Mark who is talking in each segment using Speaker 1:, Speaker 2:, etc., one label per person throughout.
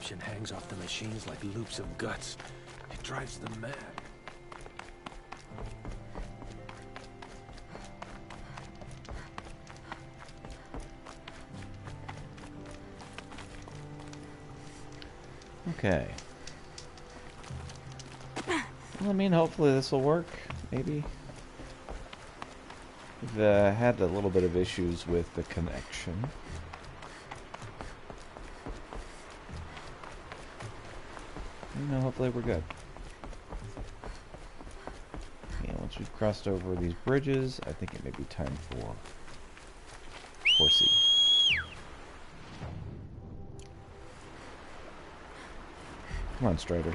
Speaker 1: tension hangs off the machines like loops of guts. It drives them mad.
Speaker 2: Okay. Well, I mean, hopefully this will work. Maybe. We've had a little bit of issues with the connection. You know, hopefully we're good. And once we've crossed over these bridges, I think it may be time for Horsey. Come on, Strider.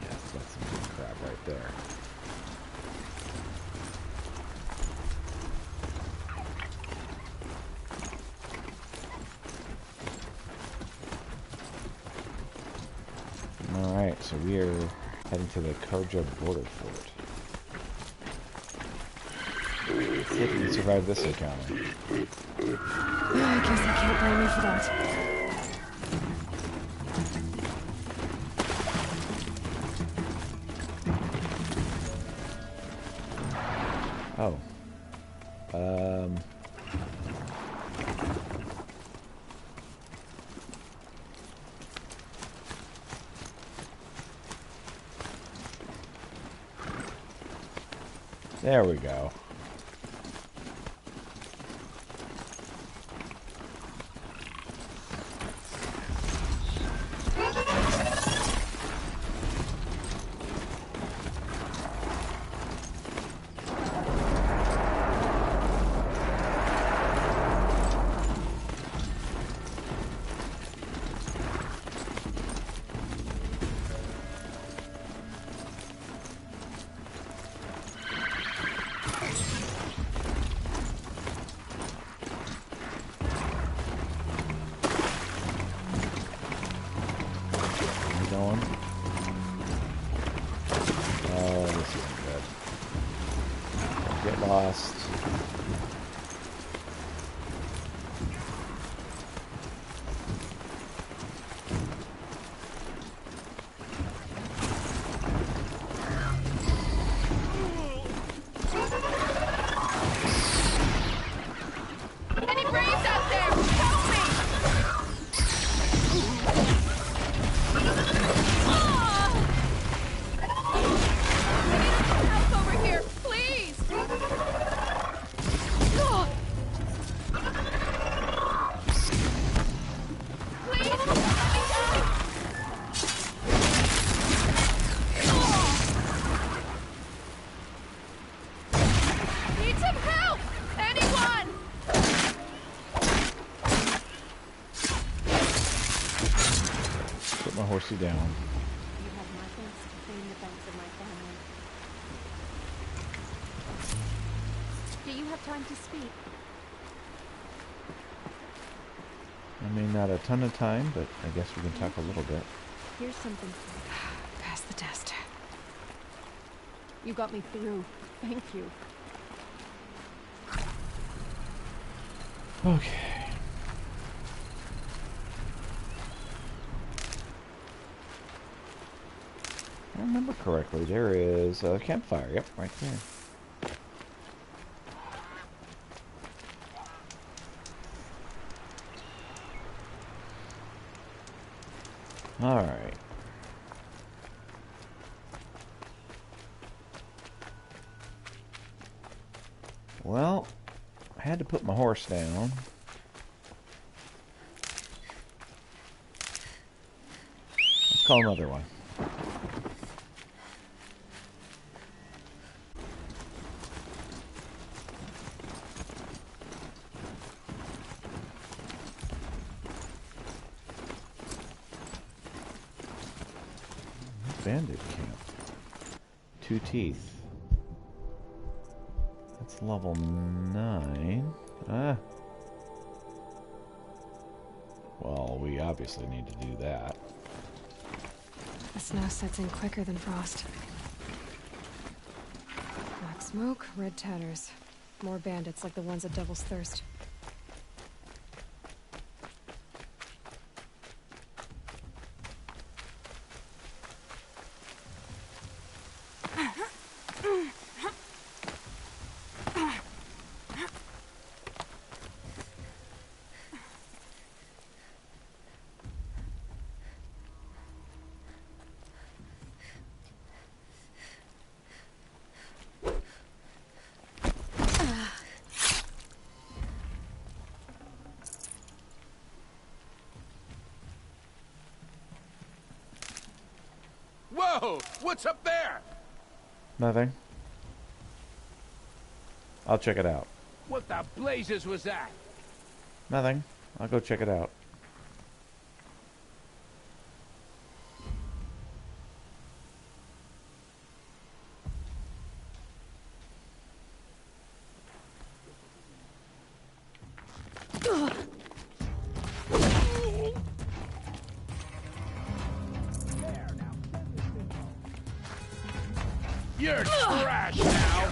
Speaker 2: Yes, that's some good crap right there. Alright, so we are heading to the Carja border fort. Let's see if we can survive this encounter.
Speaker 3: I guess I can't blame you for that.
Speaker 2: Oh. There we go. Horsey down.
Speaker 3: You have my thanks to claim the thanks of my family. Do you have time to speak?
Speaker 2: I mean, not a ton of time, but I guess we can talk a little bit.
Speaker 3: Here's something. Pass the test. You got me through. Thank you.
Speaker 2: Okay. If I remember correctly, there is a campfire. Yep, right there. All right. Well, I had to put my horse down. Let's call another one. Bandit camp. 2 teeth. That's level 9. Ah. Well, we obviously need to do that.
Speaker 3: The snow sets in quicker than frost. Black smoke, red tatters. More bandits like the ones at Devil's Thirst.
Speaker 1: Whoa! What's up there?
Speaker 2: Nothing. I'll check it out.
Speaker 1: What the blazes was that?
Speaker 2: Nothing. I'll go check it out.
Speaker 1: You're trash now.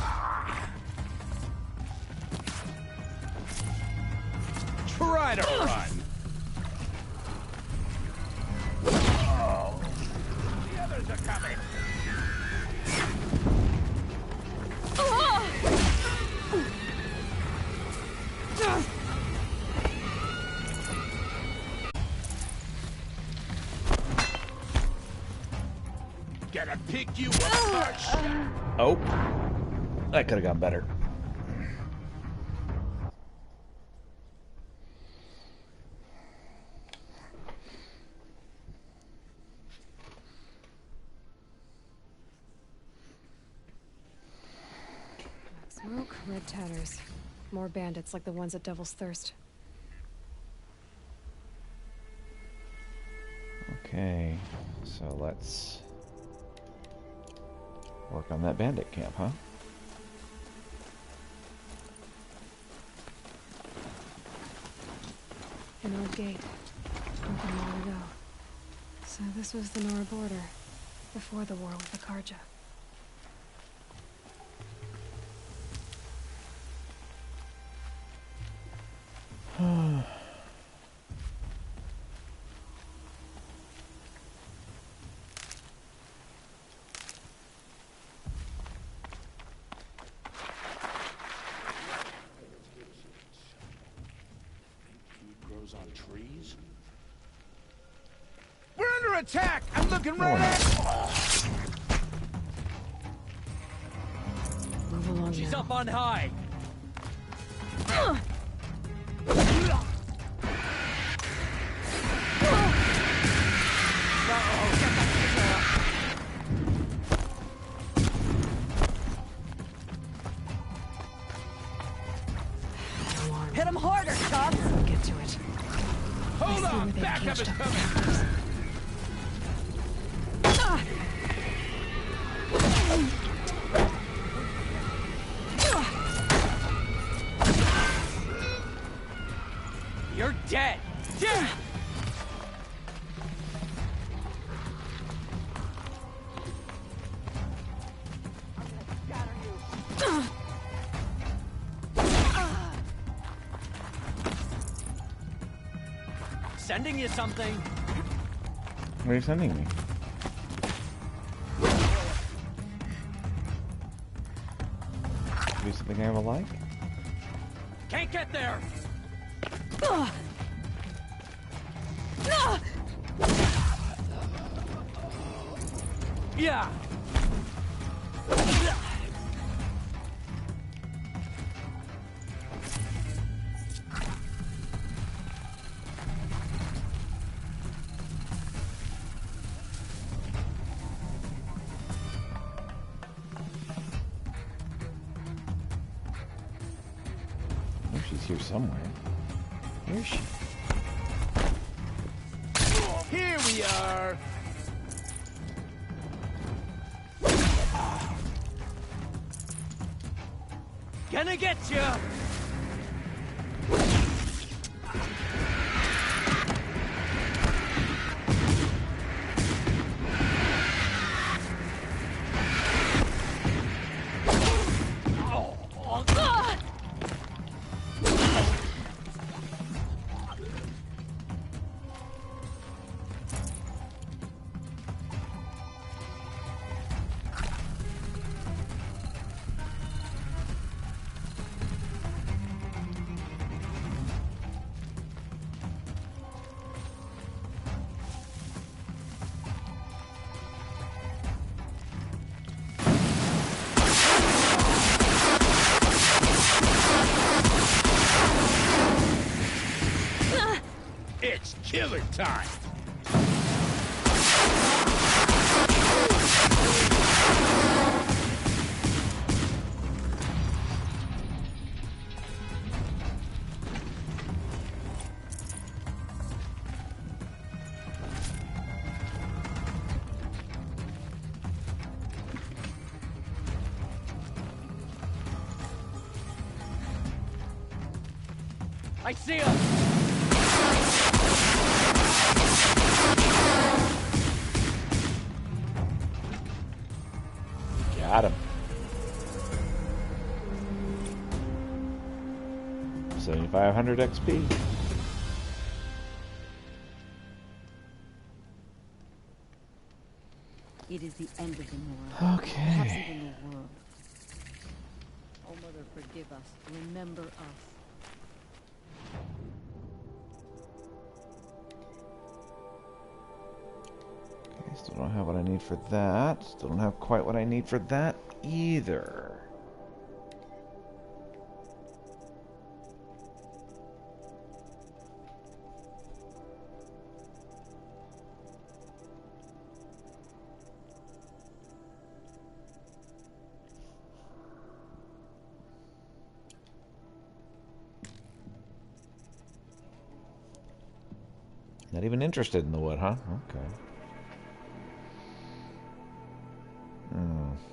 Speaker 1: Try to run. Oh. The others are coming. Gotta pick you up first.
Speaker 2: Oh. That could have gone better.
Speaker 3: Smoke, red tatters. More bandits like the ones at Devil's Thirst.
Speaker 2: Okay, so let's work on that bandit camp, huh?
Speaker 3: An old gate. Opened long ago. So this was the Nora border. Before the war with the Karja.
Speaker 1: Grows on trees. We're under attack. I'm looking right at.
Speaker 3: Move along
Speaker 4: She's
Speaker 3: now.
Speaker 4: up on high.
Speaker 3: Hit him harder, Tough! Get to it.
Speaker 1: Hold
Speaker 3: I see
Speaker 1: on,
Speaker 3: where they
Speaker 1: backup
Speaker 3: caged
Speaker 1: is
Speaker 3: up
Speaker 1: coming.
Speaker 3: bandits.
Speaker 4: You're dead. Yeah. Sending you something.
Speaker 2: What are you sending me? Maybe something I will like?
Speaker 4: Can't get there. Yeah.
Speaker 2: I know she's here somewhere. Where is she?
Speaker 1: Here we are.
Speaker 4: Gonna get you.
Speaker 1: It's killer time.
Speaker 4: I see him!
Speaker 2: Got him. 7,500 XP.
Speaker 5: It is the end of the Nora.
Speaker 2: Okay.
Speaker 5: Perhaps even the world. Oh, Mother, forgive us. Remember us.
Speaker 2: Okay, still don't have what I need for that. Still don't have quite what I need for that either. Not even interested in the wood, huh? Okay.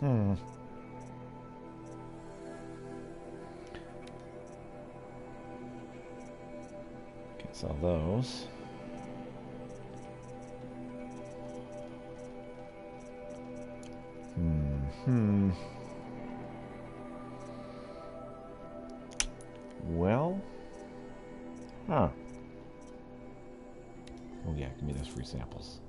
Speaker 2: Hmm. Can't sell those. Well. Huh. Oh yeah, give me those free samples.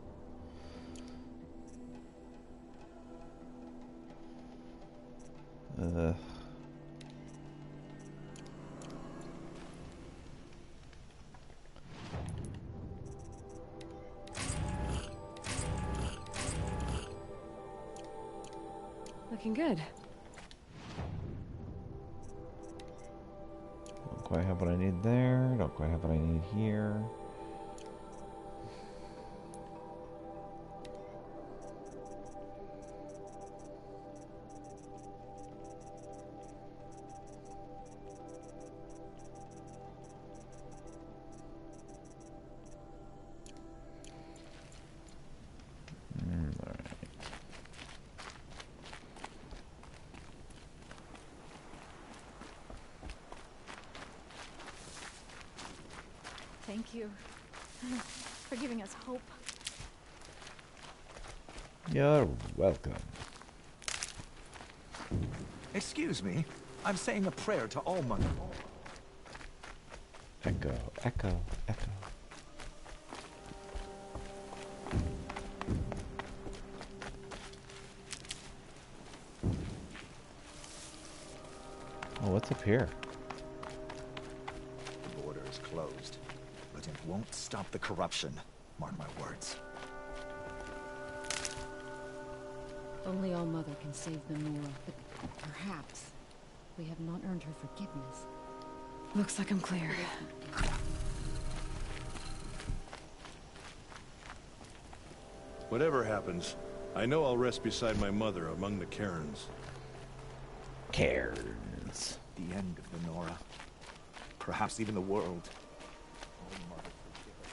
Speaker 3: Looking good.
Speaker 2: Don't quite have what I need there. Don't quite have what I need here.
Speaker 6: Thank you for giving us hope.
Speaker 2: You're welcome.
Speaker 7: Excuse me. I'm saying a prayer to All Mother.
Speaker 2: Echo, echo, echo. Oh, what's up here?
Speaker 7: The border is closed, but it won't stop the corruption. Mark my words.
Speaker 5: Only All Mother can save the Nora, but perhaps we have not earned her forgiveness.
Speaker 3: Looks like I'm clear.
Speaker 8: Whatever happens, I know I'll rest beside my mother among the cairns.
Speaker 2: Cairns.
Speaker 7: The end of the Nora. Perhaps even the world. All Mother, forgive us.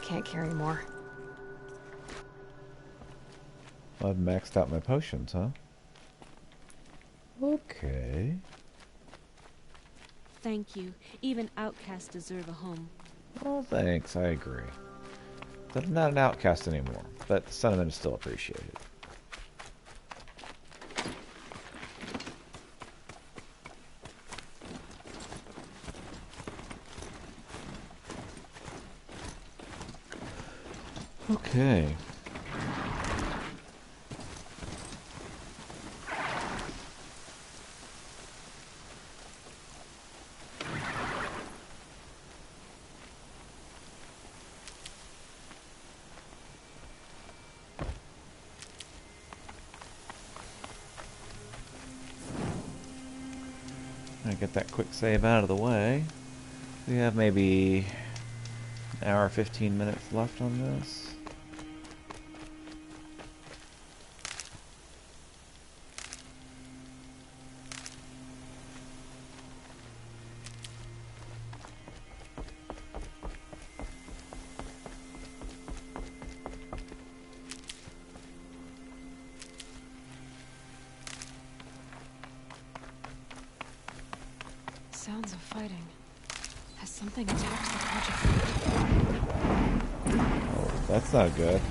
Speaker 3: Can't carry more.
Speaker 2: I've maxed out my potions, huh? Okay.
Speaker 9: Thank you. Even outcasts deserve a home.
Speaker 2: Well, thanks. I agree. But I'm not an outcast anymore, but the sentiment is still appreciated. Okay. I get that quick save out of the way. We have maybe an hour, 15 minutes left on this.
Speaker 3: Sounds of fighting. Has something attacked the project?
Speaker 2: Oh, that's not good.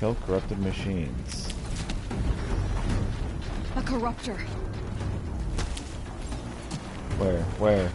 Speaker 2: Kill corrupted machines.
Speaker 3: A corruptor.
Speaker 2: Where?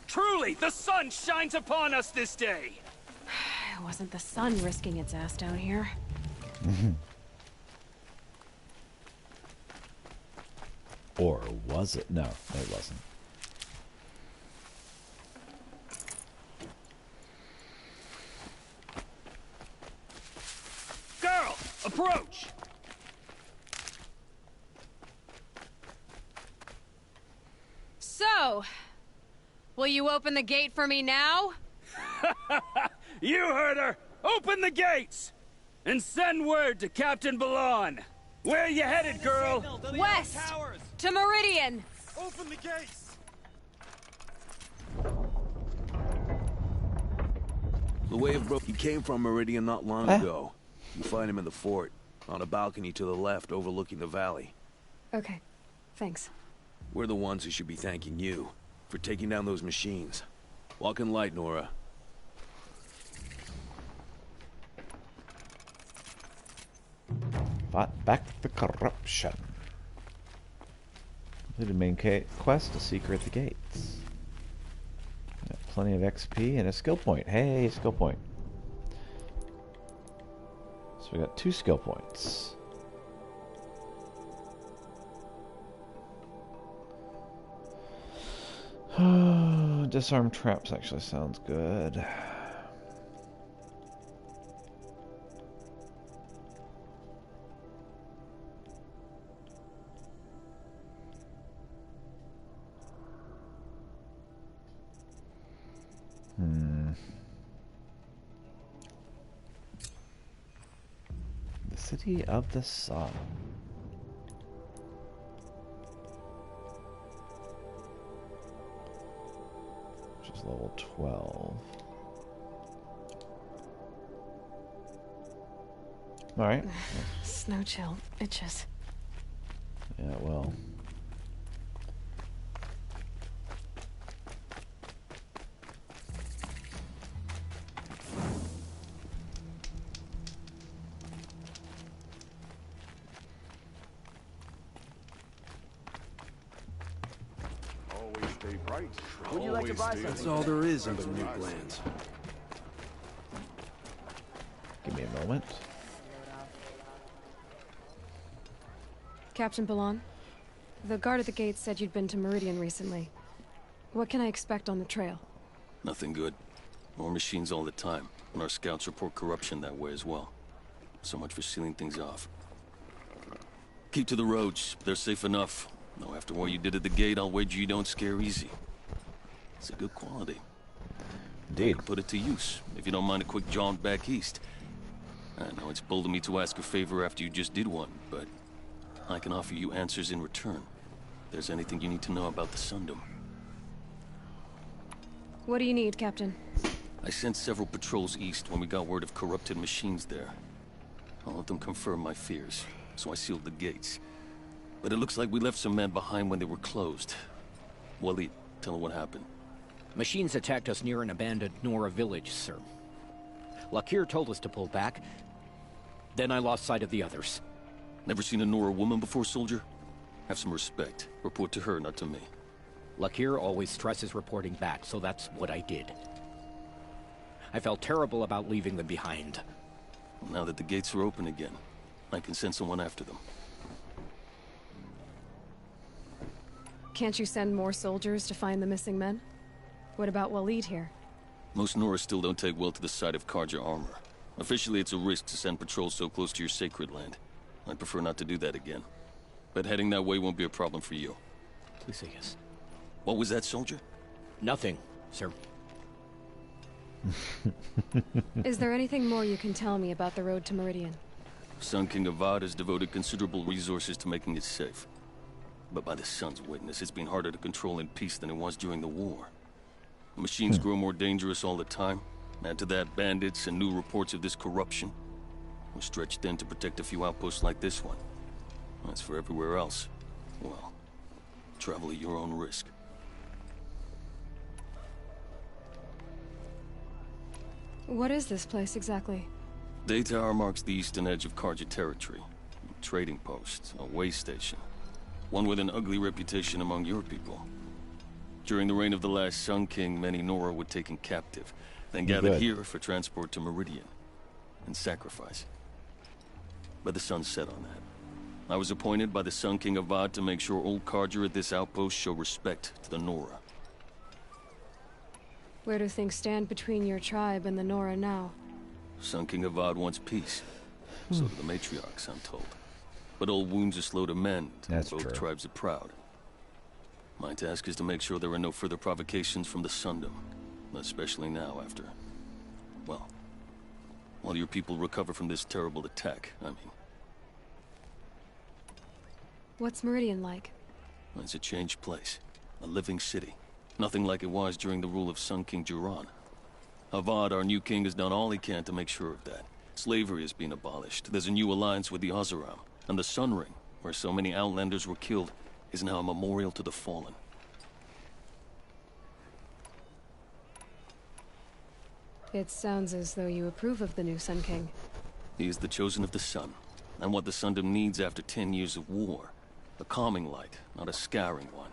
Speaker 4: Truly, the sun shines upon us this day!
Speaker 3: It wasn't the sun risking its ass down here.
Speaker 2: Or was it? No, it wasn't.
Speaker 4: Girl, approach!
Speaker 3: So, will you open the gate for me now?
Speaker 4: You heard her! Open the gates! And send word to Captain Balon! Where you headed, girl?
Speaker 3: West! To Meridian!
Speaker 8: Open the gates!
Speaker 1: The wave broke. He came from Meridian not long ago. You find him in the fort, on a balcony to the left overlooking the valley.
Speaker 3: Okay, thanks.
Speaker 1: We're the ones who should be thanking you for taking down those machines. Walk in light, Nora.
Speaker 2: Fought back the corruption. Completed main quest to secret the gates. Got plenty of XP and a skill point. Hey, skill point. So we got 2 skill points. Disarm traps actually sounds good. The City of the Sun. Which is level 12. Alright.
Speaker 3: Snow chill itches.
Speaker 2: Yeah, well.
Speaker 4: Would you like to buy something?
Speaker 1: That's all there is in the New Glands.
Speaker 2: Give me a moment.
Speaker 3: Captain Balon, the guard at the gate said you'd been to Meridian recently. What can I expect on the trail?
Speaker 10: Nothing good. More machines all the time, and our scouts report corruption that way as well. So much for sealing things off. Keep to the roads. They're safe enough. Though after what you did at the gate, I'll wager you don't scare easy. It's a good quality.
Speaker 2: Indeed.
Speaker 10: Put it to use, if you don't mind a quick jaunt back east. I know it's bold of me to ask a favor after you just did one, but I can offer you answers in return. If there's anything you need to know about the Sundom.
Speaker 3: What do you need, Captain?
Speaker 10: I sent several patrols east when we got word of corrupted machines there. All of them confirmed my fears, so I sealed the gates. But it looks like we left some men behind when they were closed. Waleed, tell them what happened.
Speaker 11: Machines attacked us near an abandoned Nora village, sir. Lakir told us to pull back. Then I lost sight of the others.
Speaker 10: Never seen a Nora woman before, soldier? Have some respect. Report to her, not to me.
Speaker 11: Lakir always stresses reporting back, so that's what I did. I felt terrible about leaving them behind.
Speaker 10: Now that the gates are open again, I can send someone after them.
Speaker 3: Can't you send more soldiers to find the missing men? What about Waleed here?
Speaker 10: Most Nora still don't take well to the sight of Carja armor. Officially, it's a risk to send patrols so close to your sacred land. I'd prefer not to do that again. But heading that way won't be a problem for you.
Speaker 11: Please say yes.
Speaker 10: What was that, soldier?
Speaker 11: Nothing, sir.
Speaker 3: Is there anything more you can tell me about the road to Meridian?
Speaker 10: Sun King Avad has devoted considerable resources to making it safe. But by the Sun's witness, it's been harder to control in peace than it was during the war. Machines grow more dangerous all the time. Add to that bandits and new reports of this corruption. We're stretched thin to protect a few outposts like this one. As for everywhere else, well, travel at your own risk.
Speaker 3: What is this place exactly?
Speaker 10: Daytower marks the eastern edge of Carja territory. A trading post, a way station. One with an ugly reputation among your people. During the reign of the last Sun King, many Nora were taken captive, then gathered here for transport to Meridian, and sacrifice. But the sun set on that. I was appointed by the Sun King Avad to make sure old Carja at this outpost show respect to the Nora.
Speaker 3: Where do things stand between your tribe and the Nora now?
Speaker 10: Sun King Avad wants peace. So do the matriarchs, I'm told. But old wounds are slow to mend.
Speaker 2: That's
Speaker 10: both
Speaker 2: true.
Speaker 10: tribes are proud. My task is to make sure there are no further provocations from the Sundom. Especially now after... well, while your people recover from this terrible attack, I mean.
Speaker 3: What's Meridian like?
Speaker 10: It's a changed place. A living city. Nothing like it was during the rule of Sun King Jiran. Avad, our new king, has done all he can to make sure of that. Slavery has been abolished. There's a new alliance with the Oseram. And the Sun Ring, where so many Outlanders were killed, is now a memorial to the fallen.
Speaker 3: It sounds as though you approve of the new Sun King.
Speaker 10: He is the chosen of the sun, and what the Sundom needs after 10 years of war. A calming light, not a scouring one.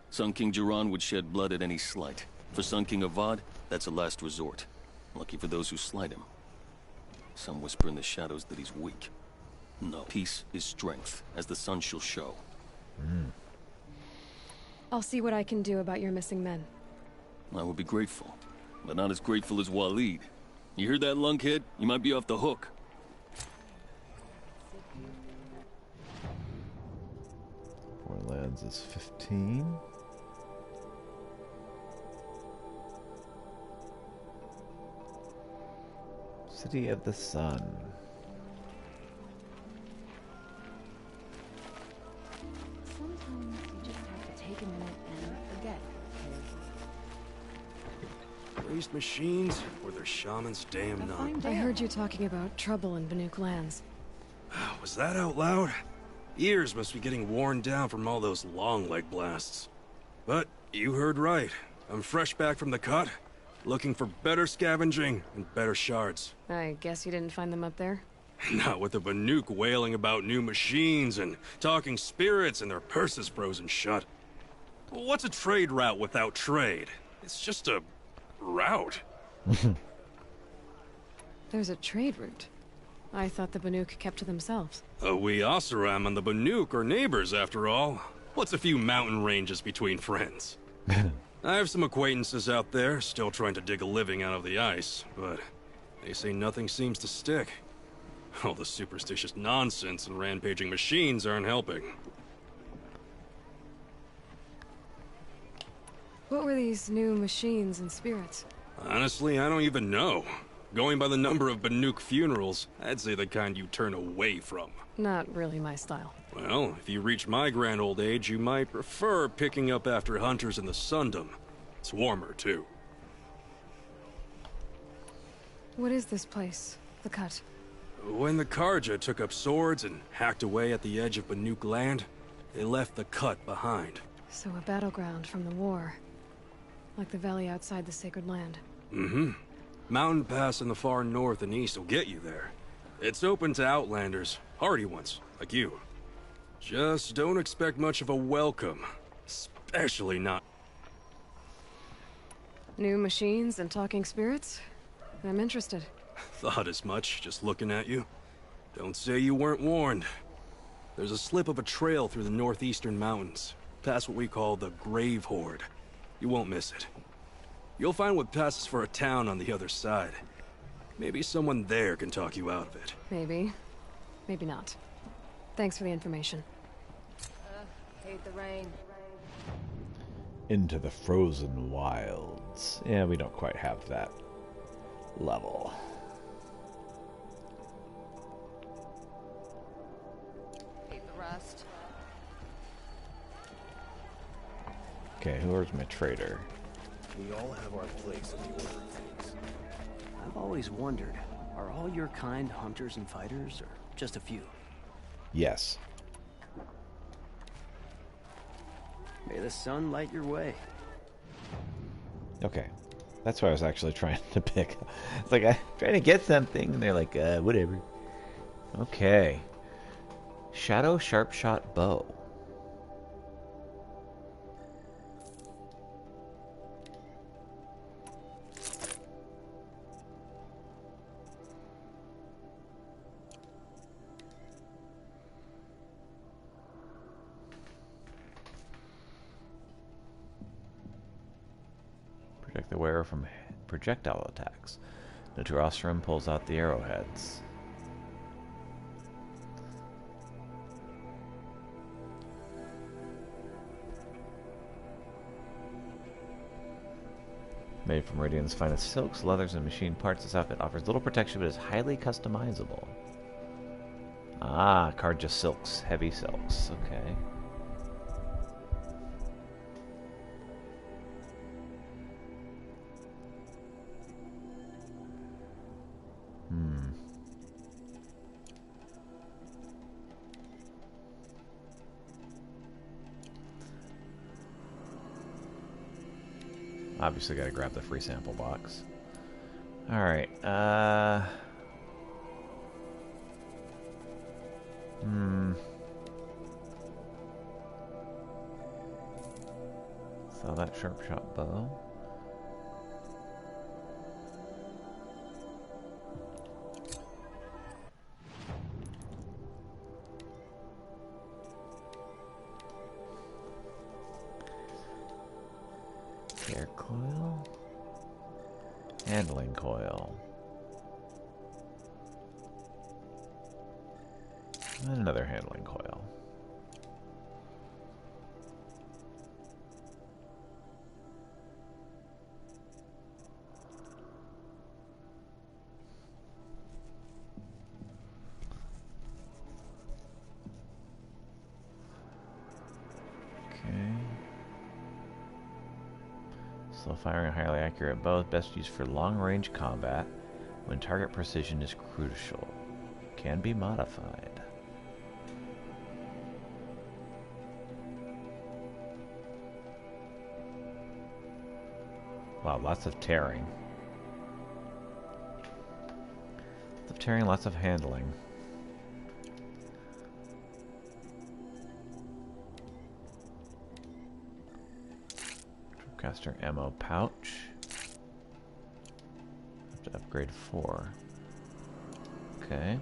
Speaker 10: Sun King Jiran would shed blood at any slight. For Sun King Avad, that's a last resort. Lucky for those who slight him. Some whisper in the shadows that he's weak. No, peace is strength, as the sun shall show.
Speaker 3: I'll see what I can do about your missing men.
Speaker 10: I would be grateful, but not as grateful as Waleed. You hear that, lunkhead? You might be off the hook.
Speaker 2: Borderlands is 15. City of the Sun.
Speaker 5: Sometimes you just have to take a minute and forget.
Speaker 1: Raised machines, or their shamans, damn not.
Speaker 3: I heard you talking about trouble in Banuk lands.
Speaker 1: Was that out loud? Ears must be getting worn down from all those long leg blasts. But you heard right. I'm fresh back from the cut, looking for better scavenging and better shards.
Speaker 3: I guess you didn't find them up there?
Speaker 1: Not with the Banuk wailing about new machines and talking spirits and their purses frozen shut. What's a trade route without trade? It's just a route.
Speaker 3: There's a trade route. I thought the Banuk kept to themselves.
Speaker 1: We Oseram and the Banuk are neighbors, after all. What's a few mountain ranges between friends? I have some acquaintances out there, still trying to dig a living out of the ice, but they say nothing seems to stick. All the superstitious nonsense and rampaging machines aren't helping.
Speaker 3: What were these new machines and spirits?
Speaker 1: Honestly, I don't even know. Going by the number of Banuk funerals, I'd say the kind you turn away from.
Speaker 3: Not really my style.
Speaker 1: Well, if you reach my grand old age, you might prefer picking up after hunters in the Sundom. It's warmer, too.
Speaker 3: What is this place? The Cut?
Speaker 1: When the Karja took up swords and hacked away at the edge of Banuk land, they left the Cut behind.
Speaker 3: So a battleground from the war. Like the valley outside the Sacred Land.
Speaker 1: Mm-hmm. Mountain Pass in the far north and east will get you there. It's open to outlanders, hardy ones, like you. Just don't expect much of a welcome. Especially not...
Speaker 3: New machines and talking spirits? I'm interested.
Speaker 1: Thought as much, just looking at you. Don't say you weren't warned. There's a slip of a trail through the northeastern mountains, past what we call the Grave Horde. You won't miss it. You'll find what passes for a town on the other side. Maybe someone there can talk you out of it.
Speaker 3: Maybe. Maybe not. Thanks for the information.
Speaker 12: Hate the rain.
Speaker 2: Into the frozen wilds. Yeah, we don't quite have that level.
Speaker 12: Hate the rust.
Speaker 2: Okay, who's my trader?
Speaker 7: We all have our place in the order of things.
Speaker 13: I've always wondered, are all your kind hunters and fighters, or just a few?
Speaker 2: Yes.
Speaker 13: May the sun light your way.
Speaker 2: Okay. That's what I was actually trying to pick. It's like, I'm trying to get something, and they're like, whatever. Okay. Shadow Sharpshot Bow. Protect the wearer from projectile attacks. Nutrostrum pulls out the arrowheads. Made from Radiant's finest silks, leathers, and machine parts, this outfit offers little protection but is highly customizable. Ah, Karja silks. Heavy silks. Okay. Obviously gotta grab the free sample box. Alright, Sell that sharp-shot bow. Air coil. Handling coil. And another handling coil. Slow firing and highly accurate bow, best used for long-range combat when target precision is crucial. Can be modified. Wow, lots of tearing. Lots of tearing, lots of handling. Caster ammo pouch. Have to upgrade 4. Okay.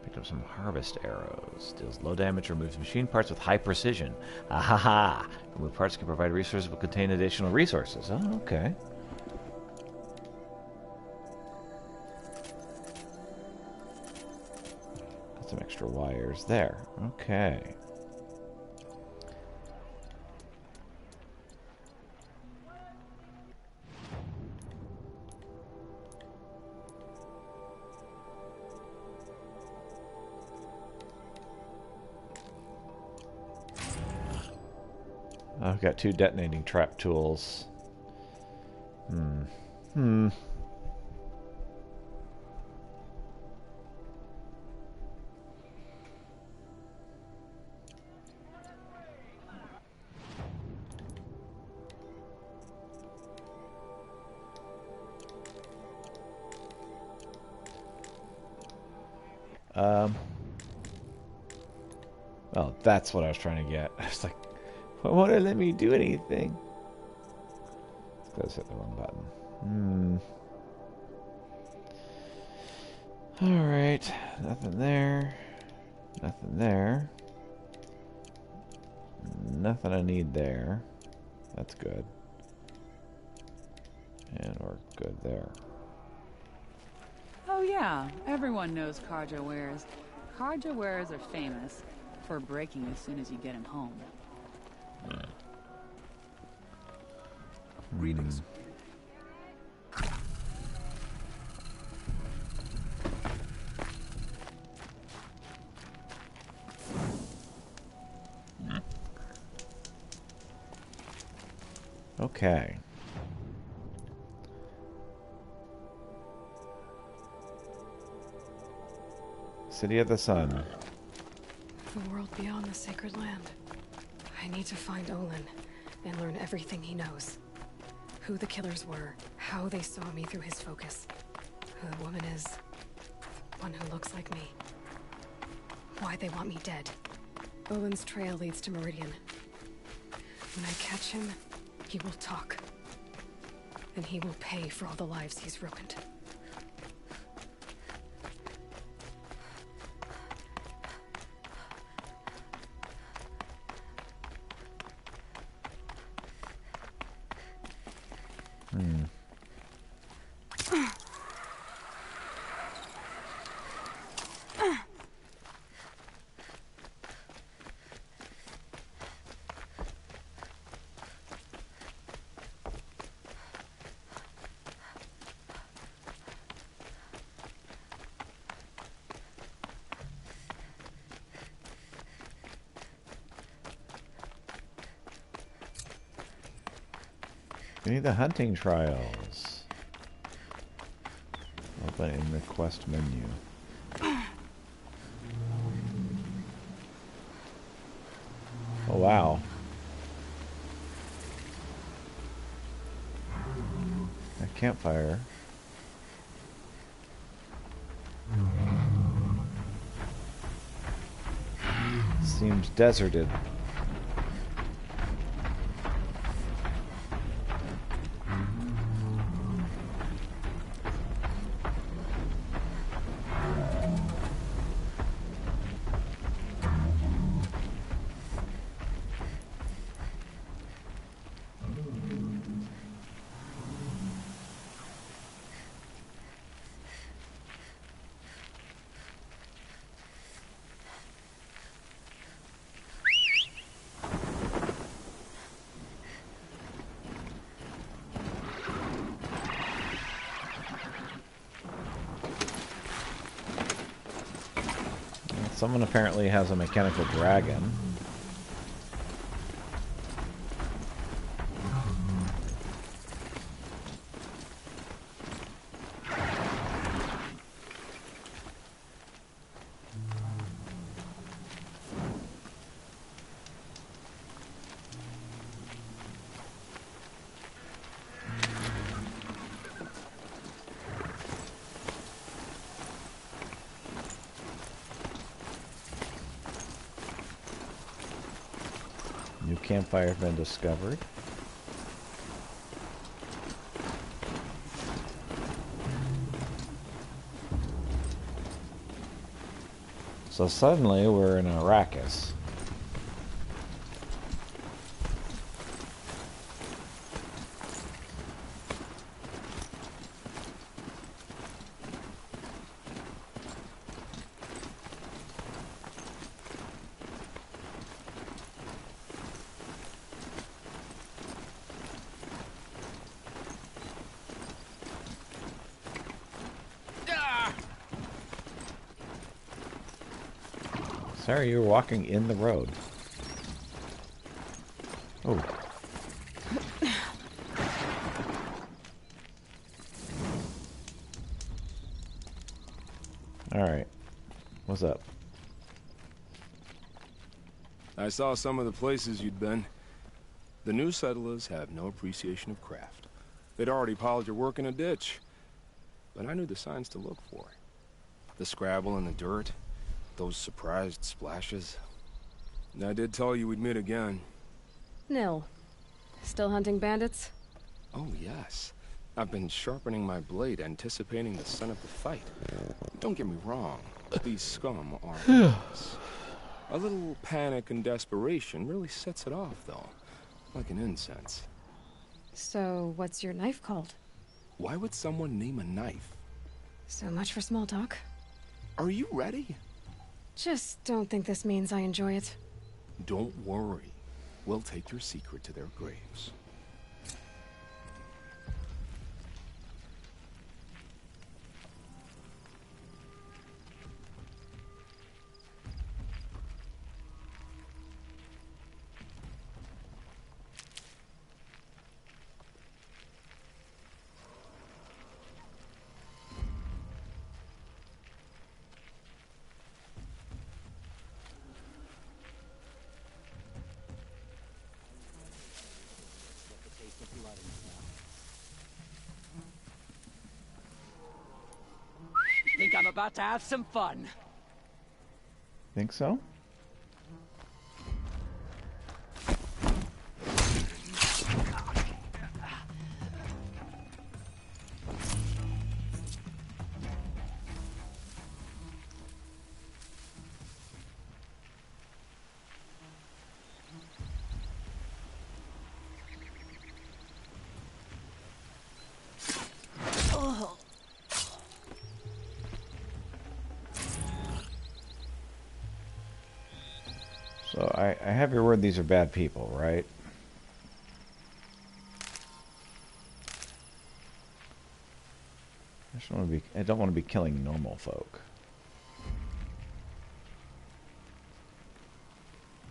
Speaker 2: Picked up some harvest arrows. Deals low damage, removes machine parts with high precision. Ahaha! Remove parts can provide resources but contain additional resources. Oh, okay. Got some extra wires there. Okay. got 2 detonating trap tools. Well, that's what I was trying to get. I was like, why won't it let me do anything? I just hit the wrong button. Alright, nothing there. Nothing there. Nothing I need there. That's good. And we're good there.
Speaker 14: Oh yeah, everyone knows Carja wares. Carja wares are famous for breaking as soon as you get him home.
Speaker 7: Greetings.
Speaker 2: Okay. City of the Sun.
Speaker 3: The world beyond the sacred land. I need to find Olin and learn everything he knows. Who the killers were, how they saw me through his focus, who the woman is, the one who looks like me, why they want me dead. Olin's trail leads to Meridian. When I catch him, he will talk. And he will pay for all the lives he's ruined.
Speaker 2: We need the hunting trials. Open in the quest menu. Oh wow. A campfire. Seems deserted. Someone apparently has a mechanical dragon. New campfire has been discovered. So suddenly we're in Arrakis. Sorry, you were walking in the road. Oh, Alright. What's up?
Speaker 15: I saw some of the places you'd been. The new settlers have no appreciation of craft. They'd already piled your work in a ditch. But I knew the signs to look for. The scrabble in the dirt, those surprised splashes. And I did tell you we'd meet again.
Speaker 3: Nil. Still hunting bandits?
Speaker 15: Oh, yes. I've been sharpening my blade, anticipating the sun of the fight. Don't get me wrong. These scum are harmless. A little panic and desperation really sets it off, though. Like an incense.
Speaker 3: So, what's your knife called?
Speaker 15: Why would someone name a knife?
Speaker 3: So much for small talk.
Speaker 15: Are you ready?
Speaker 3: Just don't think this means I enjoy it.
Speaker 15: Don't worry. We'll take your secret to their graves.
Speaker 11: Think I'm about to have some fun.
Speaker 2: Think so? So I have your word these are bad people, right? I don't want to be killing normal folk.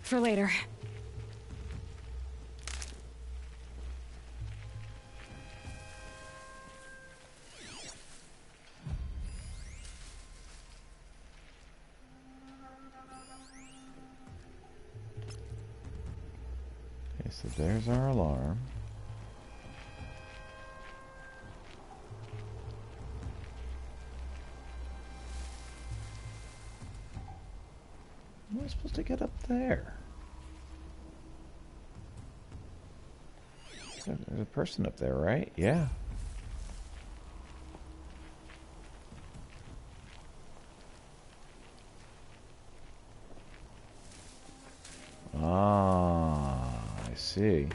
Speaker 3: For later.
Speaker 2: Okay, so there's our alarm. How am I supposed to get up there? There's a person up there, right? Yeah. Ah, I see.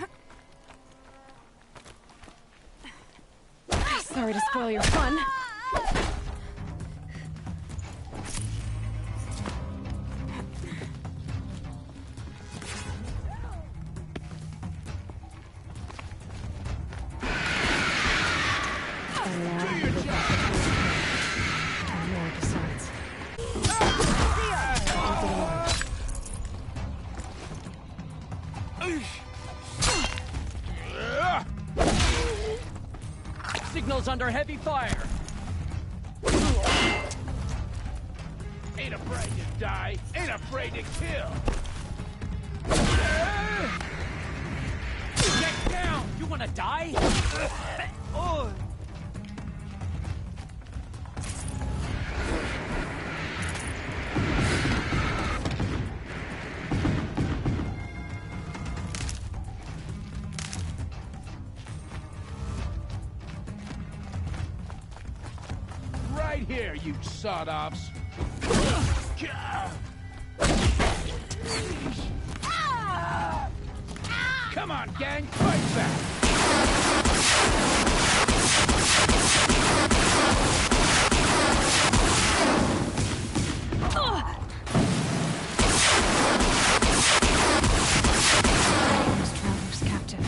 Speaker 3: Sorry to spoil your fun.
Speaker 11: Signal's under heavy fire.
Speaker 16: Ain't afraid to die, ain't afraid to kill.
Speaker 11: Get down! You wanna die?
Speaker 16: Right here, you sawed-offs. Come on, gang, fight back!
Speaker 3: Traveler's captive.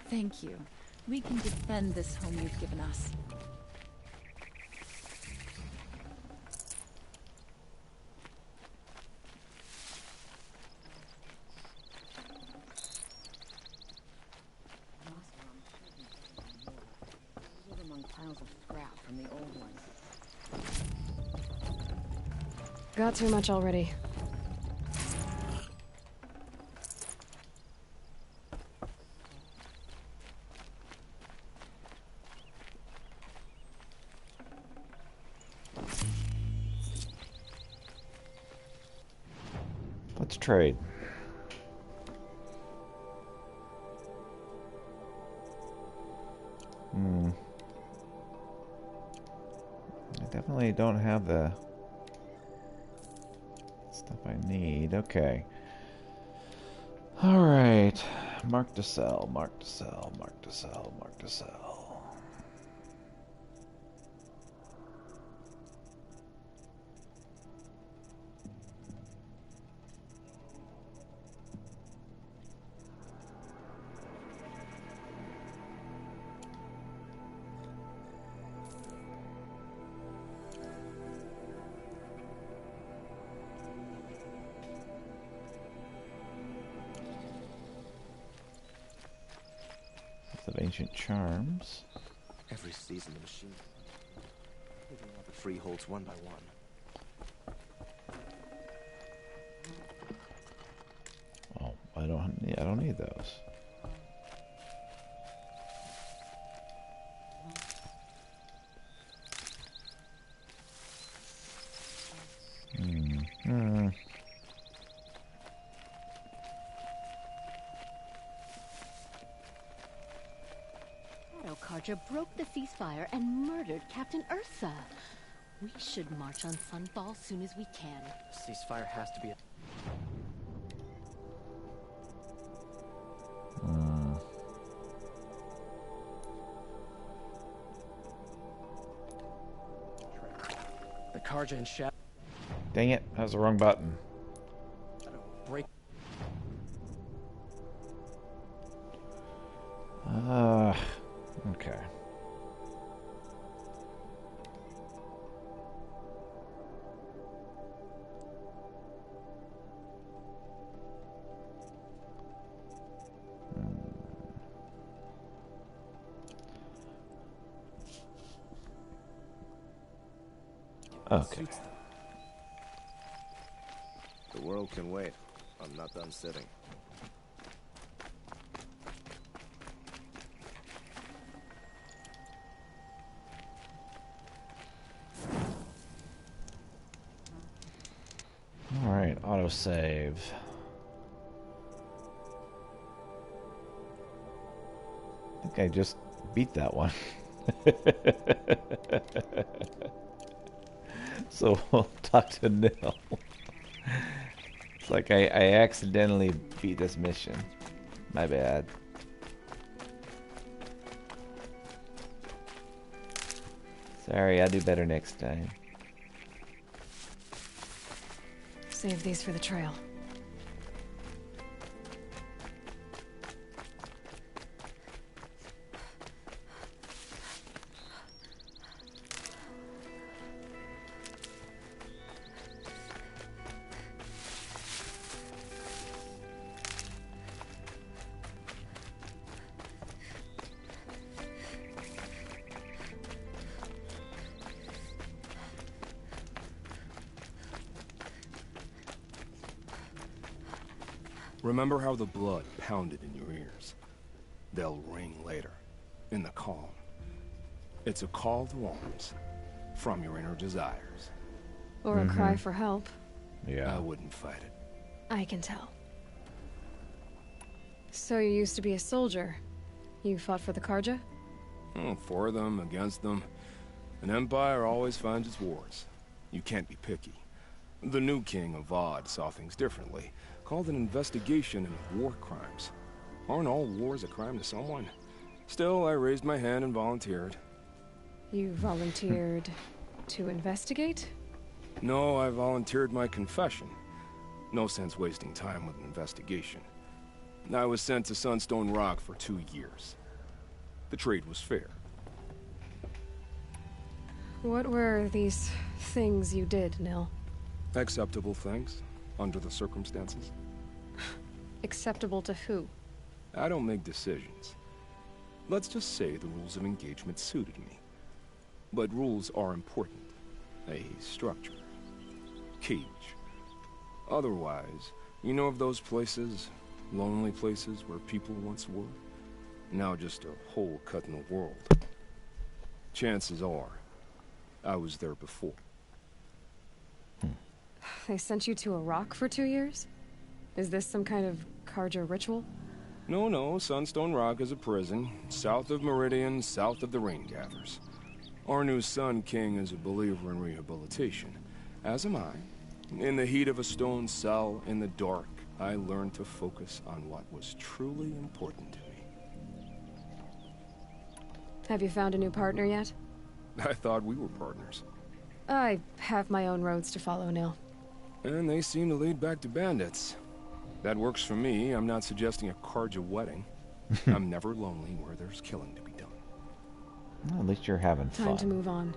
Speaker 14: Thank you. We can defend this home you've given us.
Speaker 5: Among piles of scrap from the old ones.
Speaker 3: Got too much already.
Speaker 2: Let's trade. I definitely don't have the stuff I need. Okay. Alright. Mark to sell, mark to sell, mark to sell, mark to sell. Of ancient charms.
Speaker 7: Every season the machine picking out the freeholds one by one.
Speaker 2: Oh, I don't need those.
Speaker 17: Carja broke the ceasefire and murdered Captain Ursa. We should march on Sunfall soon as we can.
Speaker 13: Ceasefire has to be The Carja and Shadow.
Speaker 2: Dang it, that was the wrong button.
Speaker 13: Break.
Speaker 2: Okay. Okay.
Speaker 7: The world can wait. I'm not done sitting.
Speaker 2: Alright, autosave. I think I just beat that one. So we'll talk to Nil. It's like I accidentally beat this mission. My bad. Sorry, I'll do better next time.
Speaker 3: Save these for the trail.
Speaker 15: Remember how the blood pounded in your ears. They'll ring later, in the calm. It's a call to arms, from your inner desires.
Speaker 3: Or a cry for help.
Speaker 2: Yeah.
Speaker 15: I wouldn't fight it.
Speaker 3: I can tell. So you used to be a soldier. You fought for the Carja?
Speaker 15: For them, against them. An empire always finds its wars. You can't be picky. The new king of Vod saw things differently. Called an investigation into war crimes. Aren't all wars a crime to someone? Still, I raised my hand and volunteered.
Speaker 3: You volunteered to investigate?
Speaker 15: No, I volunteered my confession. No sense wasting time with an investigation. I was sent to Sunstone Rock for 2 years. The trade was fair.
Speaker 3: What were these things you did, Nil?
Speaker 15: Acceptable things, under the circumstances.
Speaker 3: Acceptable to who?
Speaker 15: I don't make decisions. Let's just say the rules of engagement suited me. But rules are important. A structure. Cage. Otherwise, you know of those places, lonely places where people once were? Now just a hole cut in the world. Chances are, I was there before.
Speaker 3: They sent you to a rock for 2 years? Is this some kind of Carja ritual?
Speaker 15: No, Sunstone Rock is a prison, south of Meridian, south of the Raingathers. Our new Sun King is a believer in rehabilitation, as am I. In the heat of a stone cell, in the dark, I learned to focus on what was truly important to me.
Speaker 3: Have you found a new partner yet?
Speaker 15: I thought we were partners.
Speaker 3: I have my own roads to follow, Nil.
Speaker 15: And they seem to lead back to bandits. That works for me. I'm not suggesting a Carja wedding. I'm never lonely where there's killing to be done.
Speaker 2: Well, at least you're having fun.
Speaker 3: Time to move on.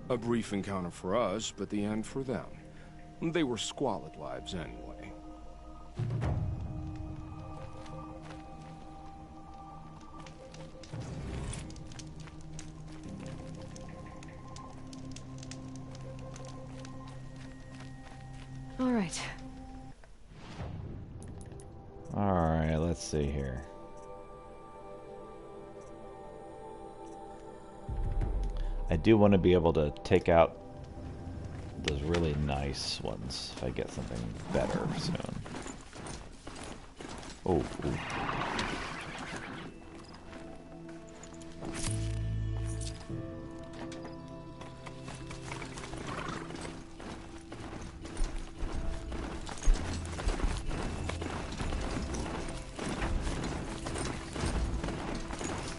Speaker 15: A brief encounter for us, but the end for them. They were squalid lives anyway.
Speaker 3: All right.
Speaker 2: Alright, let's see here. I do want to be able to take out those really nice ones if I get something better soon. Oh, ooh.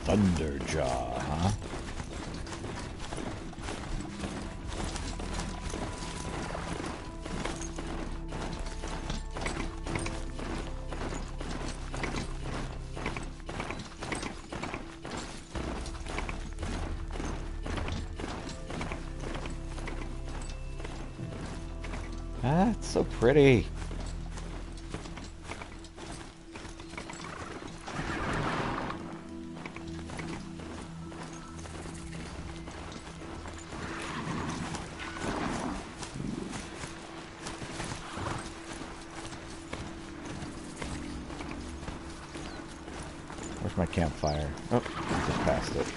Speaker 2: Thunderjaw, huh? Ah, it's so pretty. Where's my campfire? Oh, I just passed it.
Speaker 8: So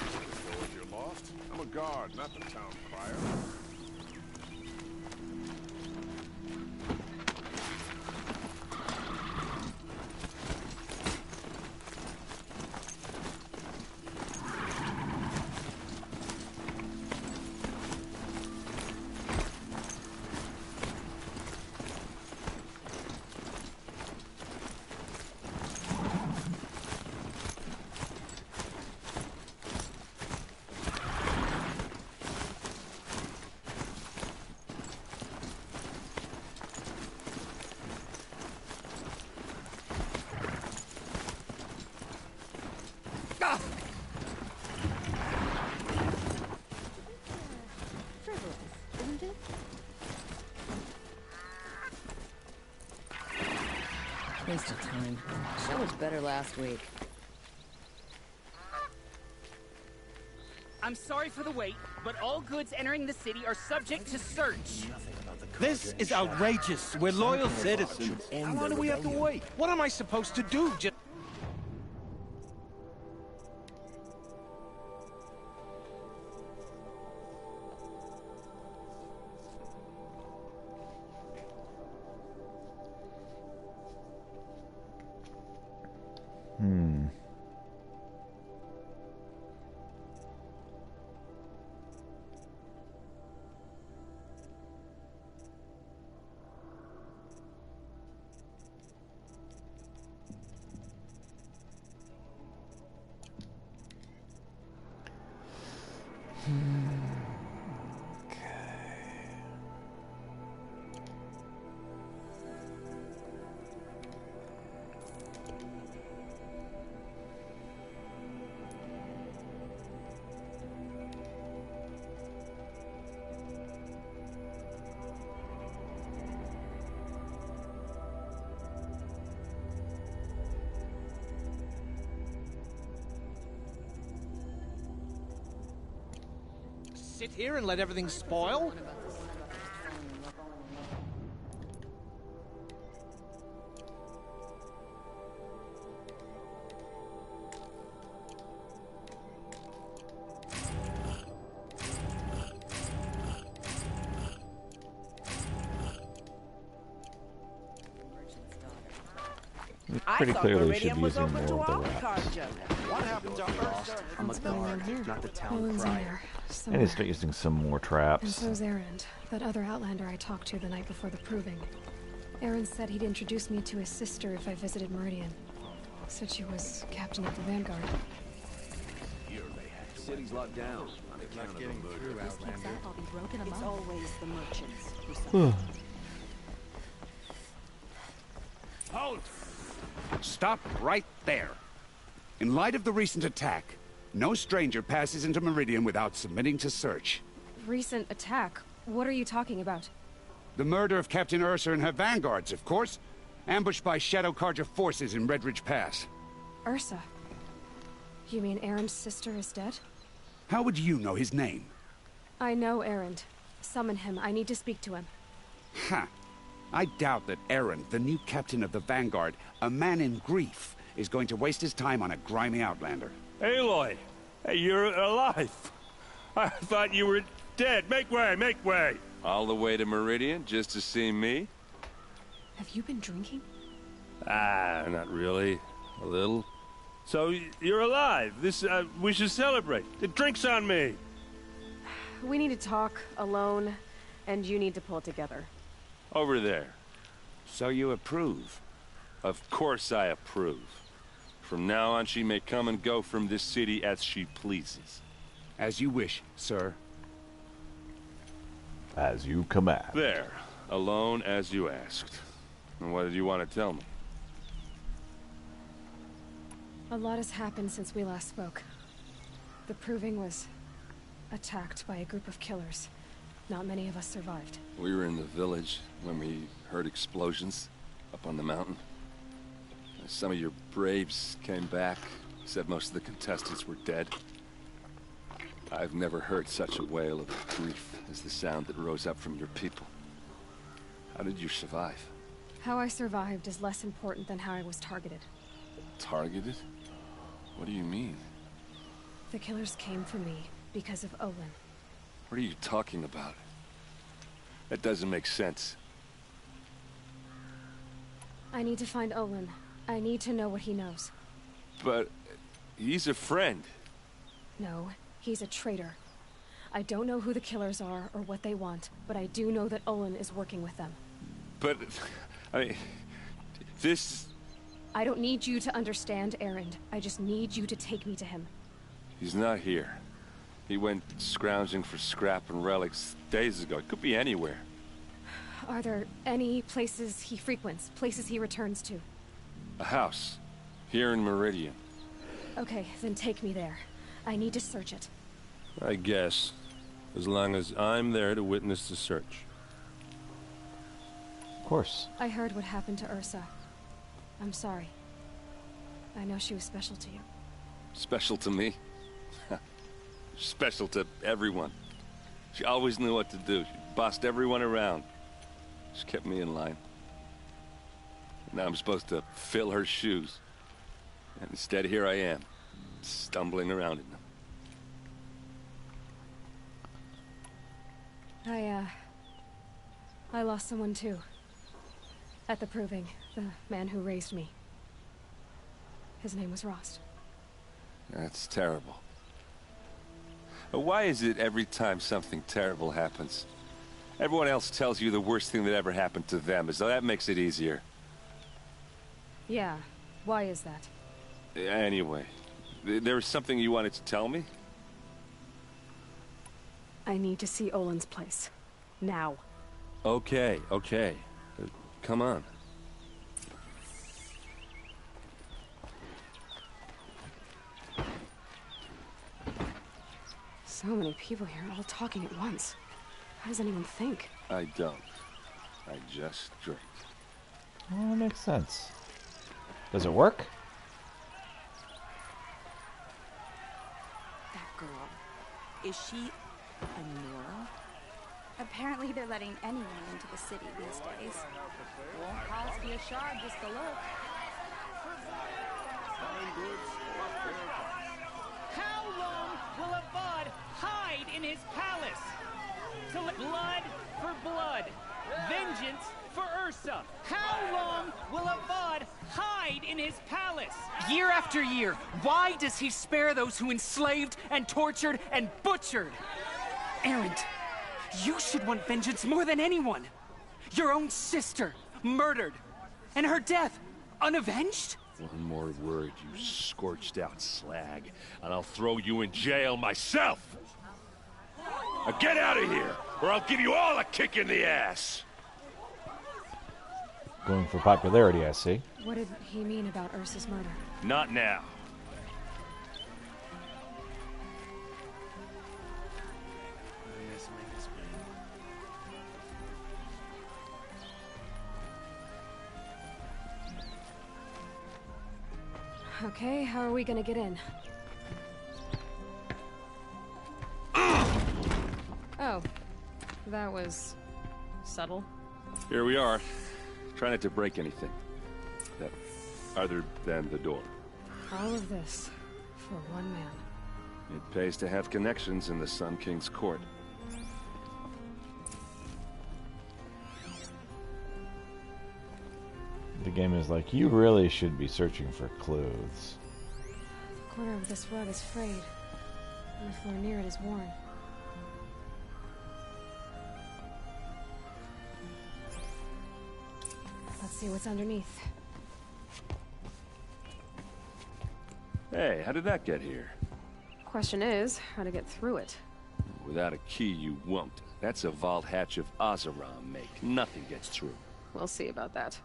Speaker 8: if you're lost, I'm a guard, not the town crier.
Speaker 17: Frivolous, isn't it?
Speaker 12: Waste of time. Show was better last week.
Speaker 18: I'm sorry for the wait, but all goods entering the city are subject to search.
Speaker 16: This is outrageous. We're loyal citizens. How long do we have to wait? What am I supposed to do? Just sit here and let everything spoil?
Speaker 2: Pretty clearly should be using more of the wraps.
Speaker 13: What happened to Ursa? I'm a guard, not the town
Speaker 3: Owen's in
Speaker 13: crier.
Speaker 3: there.
Speaker 2: I
Speaker 3: Somewhere.
Speaker 2: need to start using some more
Speaker 3: And
Speaker 2: traps.
Speaker 3: so's Erend, that other Outlander I talked to the night before the proving. Erend said he'd introduce me to his sister if I visited Meridian. Said she was captain of the Vanguard.
Speaker 13: City's locked down on account of the murder.
Speaker 17: I'll be broken
Speaker 12: It's
Speaker 17: among.
Speaker 12: always the merchants who suffer.
Speaker 19: Halt! Stop right there. In light of the recent attack, no stranger passes into Meridian without submitting to search.
Speaker 3: Recent attack? What are you talking about?
Speaker 19: The murder of Captain Ursa and her vanguards, of course. Ambushed by Shadow Carja forces in Redridge Pass.
Speaker 3: Ursa? You mean Erend's sister is dead?
Speaker 19: How would you know his name?
Speaker 3: I know Erend. Summon him. I need to speak to him.
Speaker 19: Ha! I doubt that Erend, the new captain of the Vanguard, a man in grief, is going to waste his time on a grimy outlander.
Speaker 20: Aloy! Hey, you're alive! I thought you were dead. Make way, make way!
Speaker 21: All the way to Meridian just to see me?
Speaker 3: Have you been drinking?
Speaker 20: Ah, not really. A little. So, you're alive. We should celebrate. The drink's on me!
Speaker 3: We need to talk, alone, and you need to pull it together.
Speaker 21: Over there.
Speaker 19: So you approve?
Speaker 21: Of course I approve. From now on, she may come and go from this city as she pleases.
Speaker 19: As you wish, sir.
Speaker 2: As you command.
Speaker 21: There. Alone as you asked. And what did you want to tell me?
Speaker 3: A lot has happened since we last spoke. The Proving was attacked by a group of killers. Not many of us survived.
Speaker 21: We were in the village when we heard explosions up on the mountain. Some of your braves came back, said most of the contestants were dead. I've never heard such a wail of grief as the sound that rose up from your people. How did you survive?
Speaker 3: How I survived is less important than how I was targeted.
Speaker 21: Targeted? What do you mean?
Speaker 3: The killers came for me because of Olin.
Speaker 21: What are you talking about? That doesn't make sense.
Speaker 3: I need to find Olin. I need to know what he knows.
Speaker 21: But he's a friend.
Speaker 3: No, he's a traitor. I don't know who the killers are or what they want, but I do know that Olin is working with them.
Speaker 21: But, I mean, this...
Speaker 3: I don't need you to understand, Erend. I just need you to take me to him.
Speaker 21: He's not here. He went scrounging for scrap and relics days ago. It could be anywhere.
Speaker 3: Are there any places he frequents, places he returns to?
Speaker 21: A house. Here in Meridian.
Speaker 3: Okay, then take me there. I need to search it.
Speaker 20: I guess. As long as I'm there to witness the search.
Speaker 2: Of course.
Speaker 3: I heard what happened to Ursa. I'm sorry. I know she was special to you.
Speaker 21: Special to me? Special to everyone. She always knew what to do. She bossed everyone around. She kept me in line. Now I'm supposed to fill her shoes. And instead, here I am, stumbling around in them.
Speaker 3: I lost someone too. At the Proving, the man who raised me. His name was Rost.
Speaker 21: That's terrible. But why is it every time something terrible happens, everyone else tells you the worst thing that ever happened to them, as though that makes it easier?
Speaker 3: Yeah, why is that?
Speaker 21: Anyway, there was something you wanted to tell me?
Speaker 3: I need to see Olin's place. Now.
Speaker 20: Okay, okay. Come on.
Speaker 3: So many people here, all talking at once. How does anyone think?
Speaker 21: I don't. I just drink.
Speaker 2: Well, that makes sense. Does it work?
Speaker 12: That girl. Is she...
Speaker 14: And Nora?
Speaker 6: Apparently they're letting anyone into the city these days.
Speaker 14: Won't cost you a shard just to look.
Speaker 18: How long will Avad hide in his palace? Blood for blood. Vengeance for Ursa. How long will Avad hide in his palace? Year after year, why does he spare those who enslaved and tortured and butchered? Erend, you should want vengeance more than anyone. Your own sister, murdered. And her death, unavenged?
Speaker 21: One more word, you scorched out slag, and I'll throw you in jail myself! Now get out of here, or I'll give you all a kick in the ass!
Speaker 2: Going for popularity, I see.
Speaker 3: What did he mean about Ursa's murder?
Speaker 21: Not now.
Speaker 3: Okay, how are we gonna get in? Oh, that was subtle.
Speaker 21: Here we are. Try not to break anything. That, other than the door.
Speaker 3: All of this for one man.
Speaker 21: It pays to have connections in the Sun King's court.
Speaker 2: The game is like, you really should be searching for clues.
Speaker 3: The corner of this rug is frayed, and the floor near it is worn. Let's see what's underneath.
Speaker 21: Hey, how did that get here?
Speaker 3: Question is, how to get through it.
Speaker 21: Without a key, you won't. That's a vault hatch of Oseram make. Nothing gets through.
Speaker 3: We'll see about that.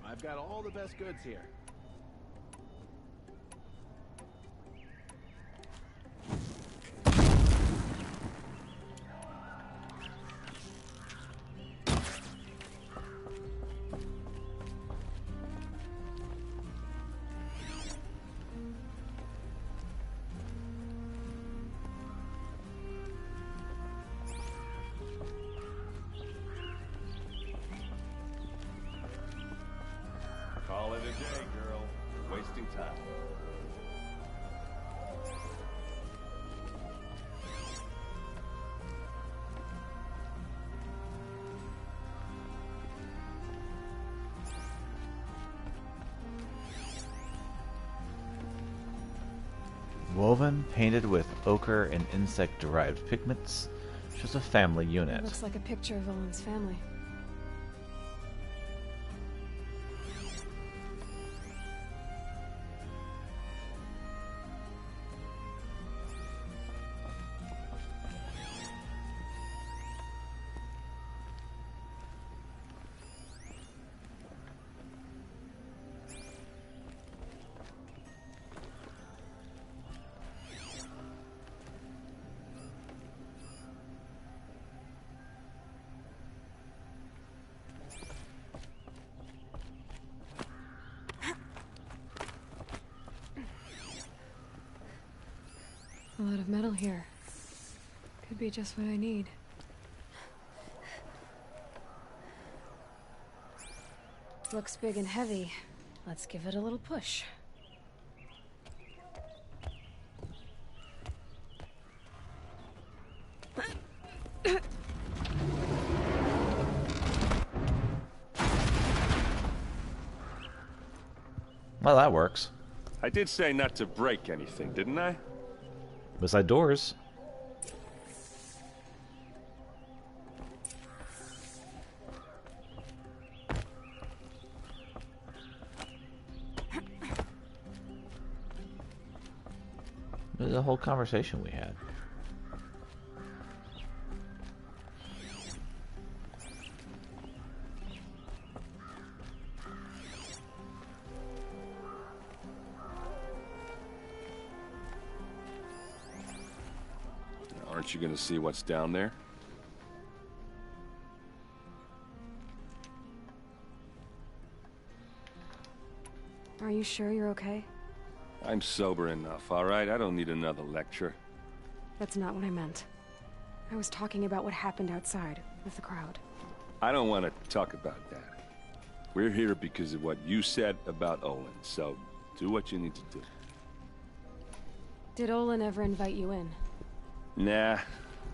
Speaker 7: I've got all the best goods here.
Speaker 21: Call it a day, girl. Wasting time.
Speaker 2: Woven, painted with ochre and insect-derived pigments, shows a family unit.
Speaker 3: Looks like a picture of Owen's family. A lot of metal here. Could be just what I need. Looks big and heavy. Let's give it a little push.
Speaker 2: Well, that works.
Speaker 21: I did say not to break anything, didn't I?
Speaker 2: Beside doors. There's a whole conversation we had.
Speaker 21: Aren't you gonna see what's down there?
Speaker 3: Are you sure you're okay?
Speaker 21: I'm sober enough, all right? I don't need another lecture.
Speaker 3: That's not what I meant. I was talking about what happened outside with the crowd.
Speaker 21: I don't want to talk about that. We're here because of what you said about Olin, so do what you need to do.
Speaker 3: Did Olin ever invite you in?
Speaker 21: Nah.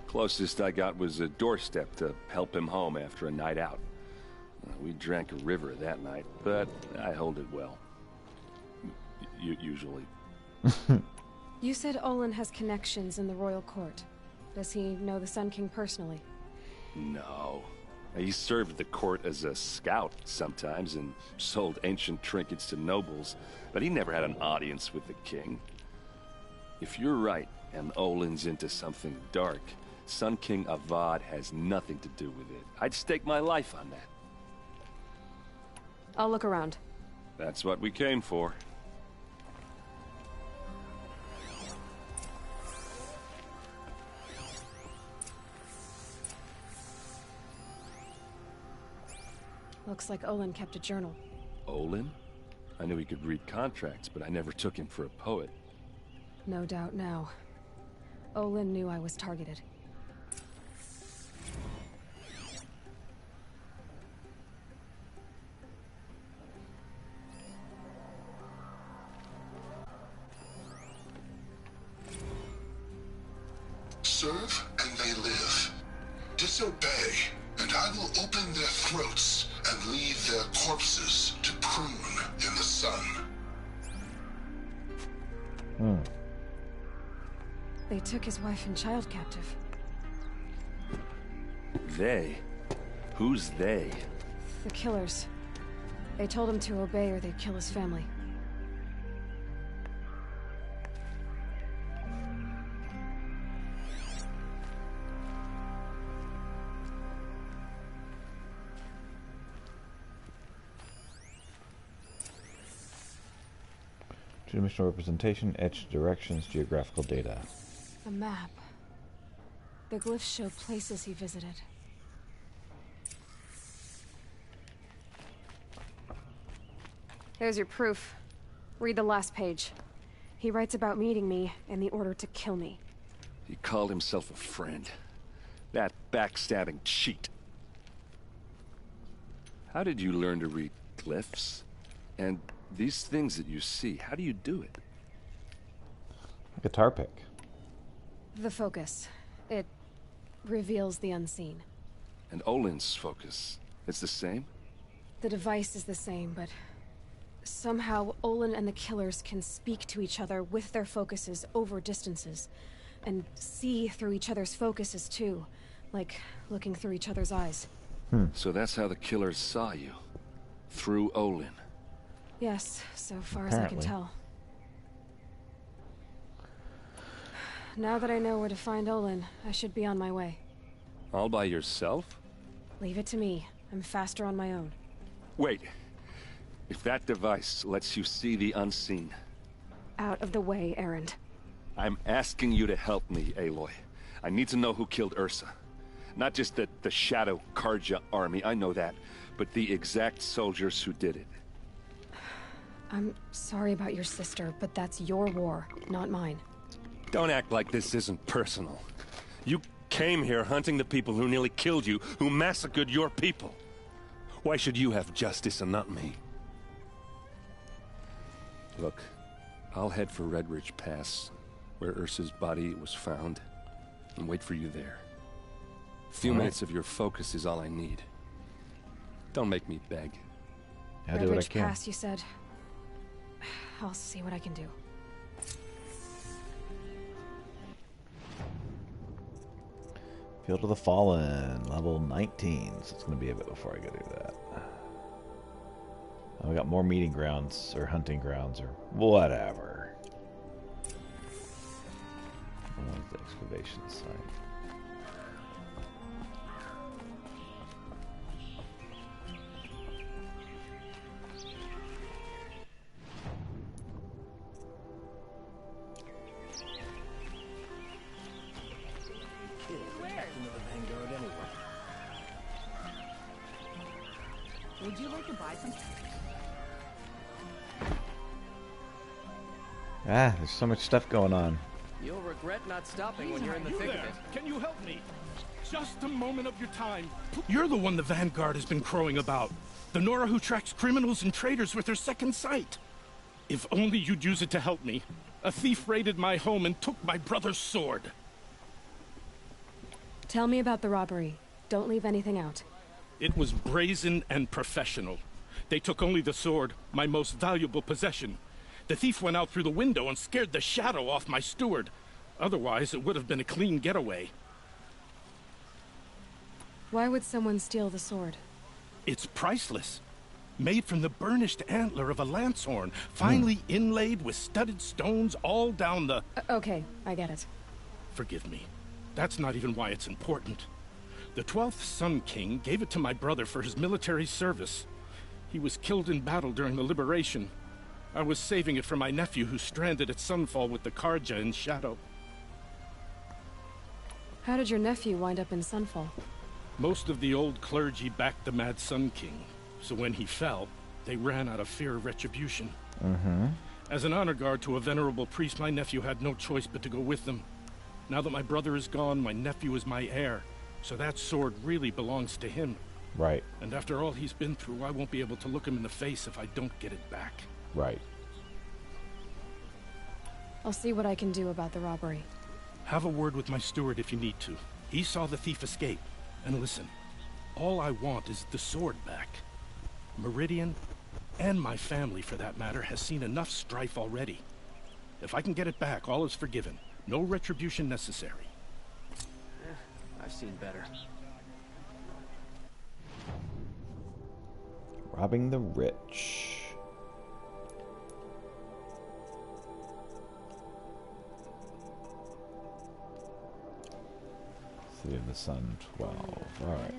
Speaker 21: Closest I got was a doorstep to help him home after a night out. We drank a river that night, but I hold it well. Usually.
Speaker 3: You said Olin has connections in the royal court. Does he know the Sun King personally?
Speaker 21: No. He served the court as a scout sometimes and sold ancient trinkets to nobles, but he never had an audience with the king. If you're right, and Olin's into something dark, Sun King Avad has nothing to do with it. I'd stake my life on that.
Speaker 3: I'll look around.
Speaker 21: That's what we came for.
Speaker 3: Looks like Olin kept a journal.
Speaker 21: Olin? I knew he could read contracts, but I never took him for a poet.
Speaker 3: No doubt now. Olin knew I was targeted.
Speaker 9: Serve and they live. Disobey, and I will open their throats and leave their corpses to prune in the sun.
Speaker 3: They took his wife and child captive.
Speaker 21: They? Who's they?
Speaker 3: The killers. They told him to obey or they'd kill his family.
Speaker 2: Two-dimensional representation, etched directions, geographical data.
Speaker 3: A map. The glyphs show places he visited. There's your proof. Read the last page. He writes about meeting me and the order to kill me.
Speaker 21: He called himself a friend. That backstabbing cheat. How did you learn to read glyphs? And these things that you see, how do you do it?
Speaker 2: A guitar pick.
Speaker 3: The focus. It reveals the unseen.
Speaker 21: And Olin's focus, it's the same?
Speaker 3: The device is the same, but somehow Olin and the killers can speak to each other with their focuses over distances. And see through each other's focuses too. Like looking through each other's eyes.
Speaker 21: So that's how the killers saw you. Through Olin.
Speaker 3: Yes, so far as I can tell. Now that I know where to find Olin, I should be on my way.
Speaker 21: All by yourself?
Speaker 3: Leave it to me. I'm faster on my own.
Speaker 21: Wait. If that device lets you see the unseen...
Speaker 3: Out of the way, Erend.
Speaker 21: I'm asking you to help me, Aloy. I need to know who killed Ursa. Not just the Shadow Carja army, I know that, but the exact soldiers who did it.
Speaker 3: I'm sorry about your sister, but that's your war, not mine.
Speaker 20: Don't act like this isn't personal. You came here hunting the people who nearly killed you, who massacred your people. Why should you have justice and not me?
Speaker 21: Look, I'll head for Red Ridge Pass, where Ursa's body was found, and wait for you there. A few minutes of your focus is all I need. Don't make me beg.
Speaker 2: I'll do what I can.
Speaker 3: Red Ridge Pass, you said. I'll see what I can do.
Speaker 2: Field of the Fallen, level 19. So it's going to be a bit before I go do that. Oh, we got more meeting grounds, or hunting grounds, or whatever. Where's the excavation site?
Speaker 14: Would you like to buy some?
Speaker 2: Ah, there's so much stuff going on.
Speaker 13: You'll regret not stopping when you're in the thick of it.
Speaker 16: Can you help me? Just a moment of your time. You're the one the Vanguard has been crowing about. The Nora who tracks criminals and traitors with her second sight. If only you'd use it to help me. A thief raided my home and took my brother's sword.
Speaker 3: Tell me about the robbery. Don't leave anything out.
Speaker 16: It was brazen and professional. They took only the sword, my most valuable possession. The thief went out through the window and scared the shadow off my steward. Otherwise, it would have been a clean getaway.
Speaker 3: Why would someone steal the sword?
Speaker 16: It's priceless. Made from the burnished antler of a lancehorn, finely inlaid with studded stones all down the...
Speaker 3: Okay, I get it.
Speaker 16: Forgive me. That's not even why it's important. The 12th Sun King gave it to my brother for his military service. He was killed in battle during the Liberation. I was saving it for my nephew who's stranded at Sunfall with the Karja in Shadow.
Speaker 3: How did your nephew wind up in Sunfall?
Speaker 16: Most of the old clergy backed the Mad Sun King, so when he fell, they ran out of fear of retribution. As an honor guard to a venerable priest, my nephew had no choice but to go with them. Now that my brother is gone, my nephew is my heir, so that sword really belongs to him.
Speaker 2: Right.
Speaker 16: And after all he's been through, I won't be able to look him in the face if I don't get it back.
Speaker 2: Right.
Speaker 3: I'll see what I can do about the robbery.
Speaker 16: Have a word with my steward if you need to. He saw the thief escape. And listen, all I want is the sword back. Meridian, and my family for that matter, has seen enough strife already. If I can get it back, all is forgiven. No retribution necessary.
Speaker 13: I've seen better.
Speaker 2: Robbing the rich. City of the Sun 12. Alright.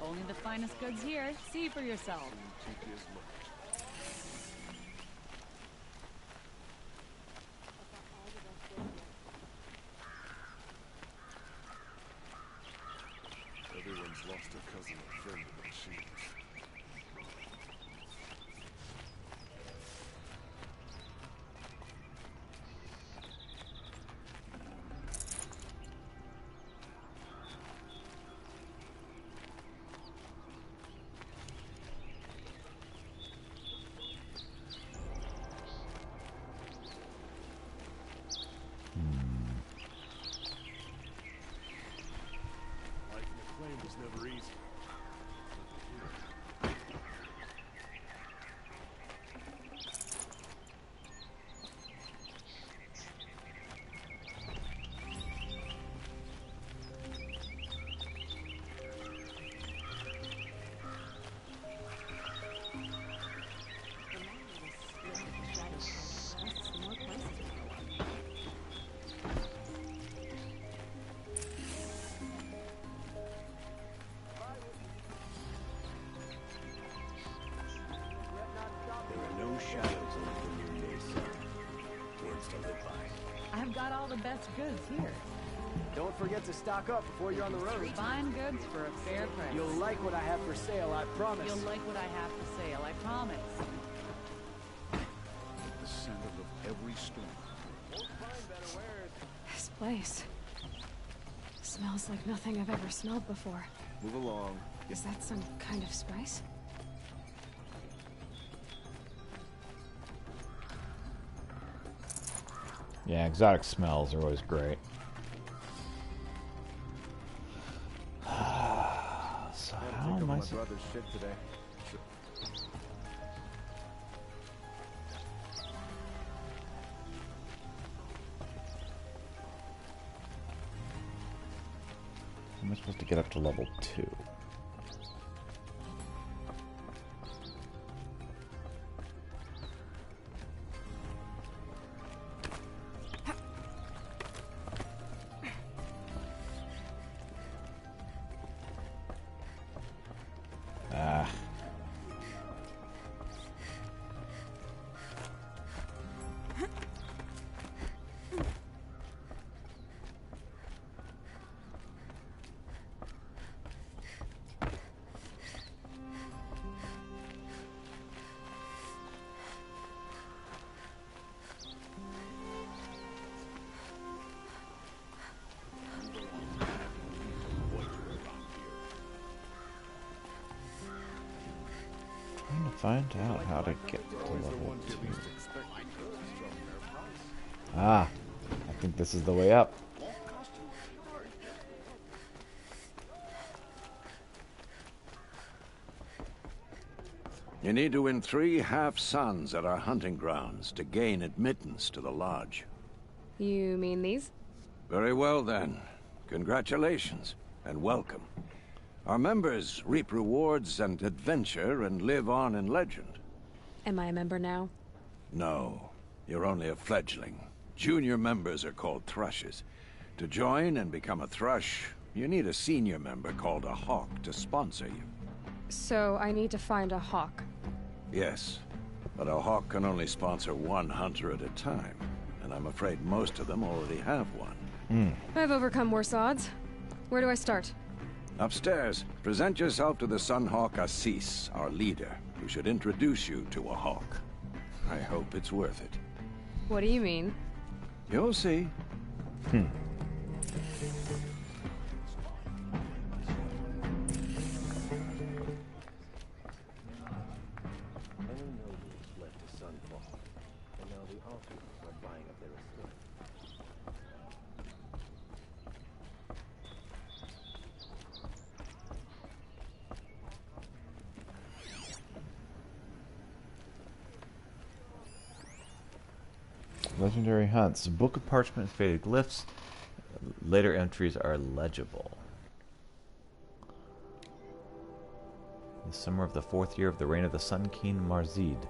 Speaker 14: Only the finest goods here. See for yourself.
Speaker 8: Everyone's lost a cousin or friend in the machines. Was never easy.
Speaker 14: I've got all the best goods here.
Speaker 13: Don't forget to stock up before you're on the road.
Speaker 14: Fine goods for a fair price.
Speaker 13: You'll like what I have for sale, I promise.
Speaker 14: You'll like what I have for sale, I promise.
Speaker 19: The center of every storm.
Speaker 3: This place smells like nothing I've ever smelled before.
Speaker 7: Move along.
Speaker 3: Is that some kind of spice?
Speaker 2: Yeah, exotic smells are always great. So how am I?
Speaker 7: My brother's ship today.
Speaker 2: Am I supposed to get up to level 2? find out how to get to level 2. Ah, I think this is the way up.
Speaker 4: You need to win 3 half-suns at our hunting grounds to gain admittance to the lodge.
Speaker 3: You mean these?
Speaker 4: Very well then. Congratulations, and welcome. Our members reap rewards and adventure and live on in legend.
Speaker 3: Am I a member now?
Speaker 4: No, you're only a fledgling. Junior members are called thrushes. To join and become a thrush, you need a senior member called a hawk to sponsor you.
Speaker 3: So I need to find a hawk.
Speaker 4: Yes, but a hawk can only sponsor 1 hunter at a time, and I'm afraid most of them already have one.
Speaker 3: I've overcome worse odds. Where do I start?
Speaker 4: Upstairs, present yourself to the Sunhawk Assis, our leader, who should introduce you to a hawk. I hope it's worth it.
Speaker 3: What do you mean?
Speaker 4: You'll see.
Speaker 2: Legendary hunts. Book of parchment, faded glyphs. Later entries are legible. In the summer of the 4th year of the reign of the Sun King Marzid,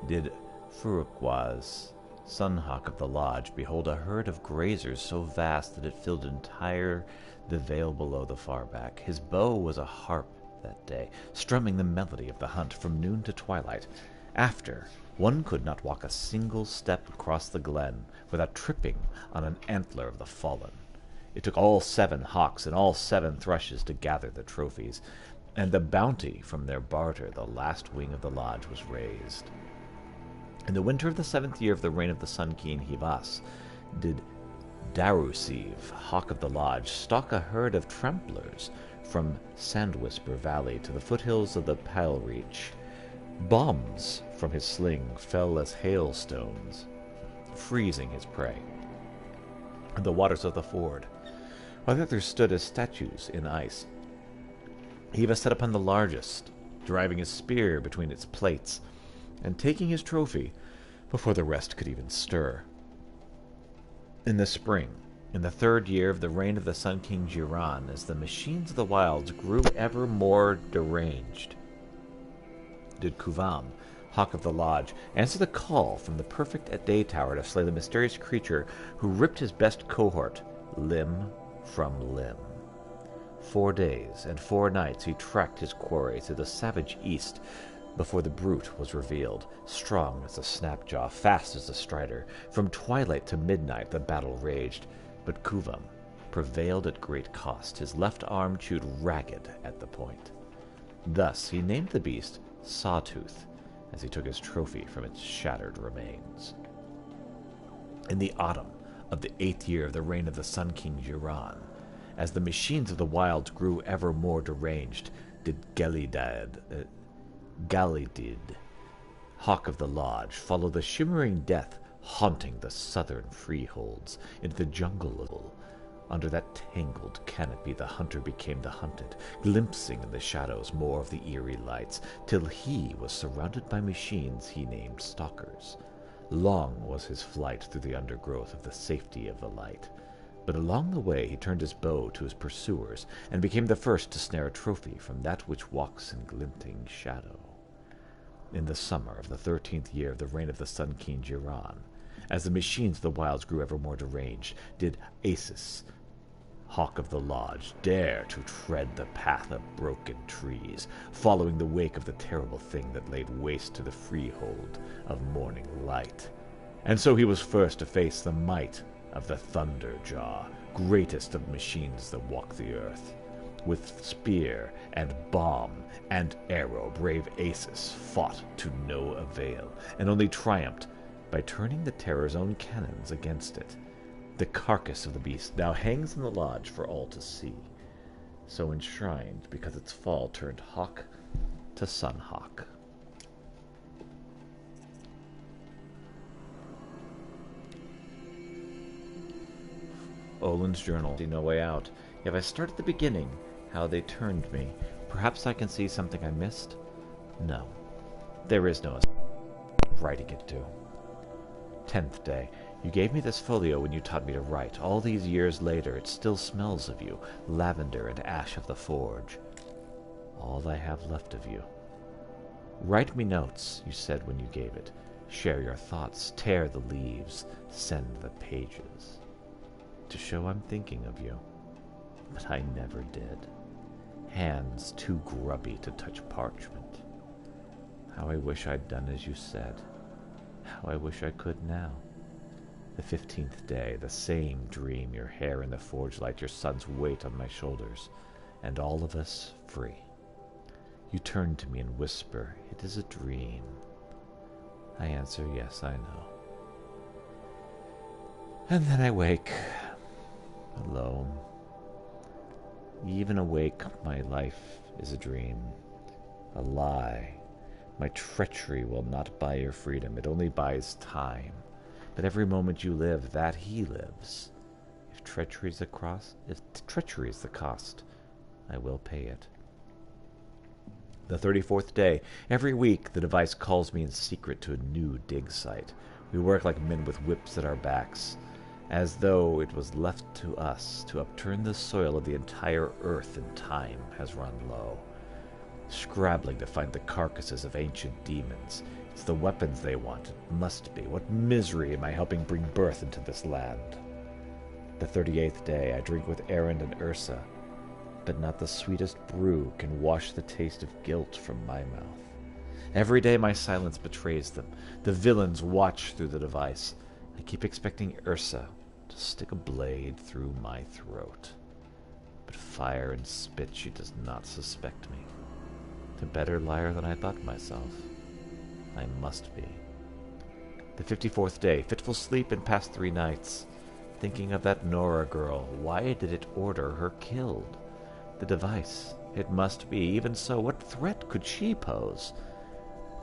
Speaker 2: did Furukwaz, Sunhawk of the Lodge, behold a herd of grazers so vast that it filled entire the vale below the far back. His bow was a harp that day, strumming the melody of the hunt from noon to twilight. After, one could not walk a single step across the glen without tripping on an antler of the fallen. It took all 7 hawks and all 7 thrushes to gather the trophies, and the bounty from their barter the last wing of the lodge was raised. In the winter of the 7th year of the reign of the Sun King Hivas, did Darusiv, Hawk of the Lodge, stalk a herd of tramplers from Sandwhisper Valley to the foothills of the Pale Reach. Bombs from his sling fell as hailstones, freezing his prey. In the waters of the ford, while the others stood as statues in ice, Hiva set upon the largest, driving his spear between its plates, and taking his trophy before the rest could even stir. In the spring, in the 3rd year of the reign of the Sun King Jiran, as the machines of the wilds grew ever more deranged, did Kuvam, Hawk of the Lodge, answer the call from the perfect at day tower to slay the mysterious creature who ripped his best cohort limb from limb. 4 days and 4 nights he tracked his quarry through the savage east before the brute was revealed, strong as a snapjaw, fast as a strider. From twilight to midnight the battle raged, but Kuvam prevailed at great cost, his left arm chewed ragged at the point. Thus he named the beast Sawtooth, as he took his trophy from its shattered remains. In the autumn of the 8th year of the reign of the Sun King Jiran, as the machines of the wilds grew ever more deranged, did Galidid, Hawk of the Lodge, follow the shimmering death haunting the southern freeholds into the jungle. Under that tangled canopy the hunter became the hunted, glimpsing in the shadows more of the eerie lights, till he was surrounded by machines he named stalkers. Long was his flight through the undergrowth of the safety of the light, but along the way he turned his bow to his pursuers, and became the first to snare a trophy from that which walks in glinting shadow. In the summer of the 13th year of the reign of the Sun King Jiran, as the machines of the wilds grew ever more deranged, did Asis, Hawk of the Lodge, dare to tread the path of broken trees, following the wake of the terrible thing that laid waste to the freehold of morning light. And so he was first to face the might of the Thunderjaw, greatest of machines that walk the earth. With spear and bomb and arrow, brave Asis fought to no avail, and only triumphed by turning the Terror's own cannons against it. The carcass of the beast now hangs in the lodge for all to see, so enshrined because its fall turned hawk to Sunhawk. Olin's journal. See no way out. If I start at the beginning, how they turned me, perhaps I can see something I missed? No. There is no writing it to. 10th day. You gave me this folio when you taught me to write. All these years later, it still smells of you, lavender and ash of the forge. All I have left of you. Write me notes, you said when you gave it. Share your thoughts, tear the leaves, send the pages. To show I'm thinking of you. But I never did. Hands too grubby to touch parchment. How I wish I'd done as you said. How I wish I could now. The 15th day, the same dream, your hair in the forge light, your son's weight on my shoulders, and all of us free. You turn to me and whisper, it is a dream. I answer, yes, I know. And then I wake, alone. Even awake, my life is a dream, a lie. My treachery will not buy your freedom, it only buys time. But every moment you live, that he lives. If treachery is the cost, I will pay it. The 34th day. Every week, the device calls me in secret to a new dig site. We work like men with whips at our backs, as though it was left to us to upturn the soil of the entire earth and time has run low. Scrabbling to find the carcasses of ancient demons. It's the weapons they want. It must be. What misery am I helping bring birth into this land? The 38th day, I drink with Erend and Ursa, but not the sweetest brew can wash the taste of guilt from my mouth. Every day my silence betrays them. The villains watch through the device. I keep expecting Ursa to stick a blade through my throat. But fire and spit, she does not suspect me. A better liar than I thought myself. I must be. The 54th day, fitful sleep and past 3 nights. Thinking of that Nora girl, why did it order her killed? The device, it must be. Even so, what threat could she pose?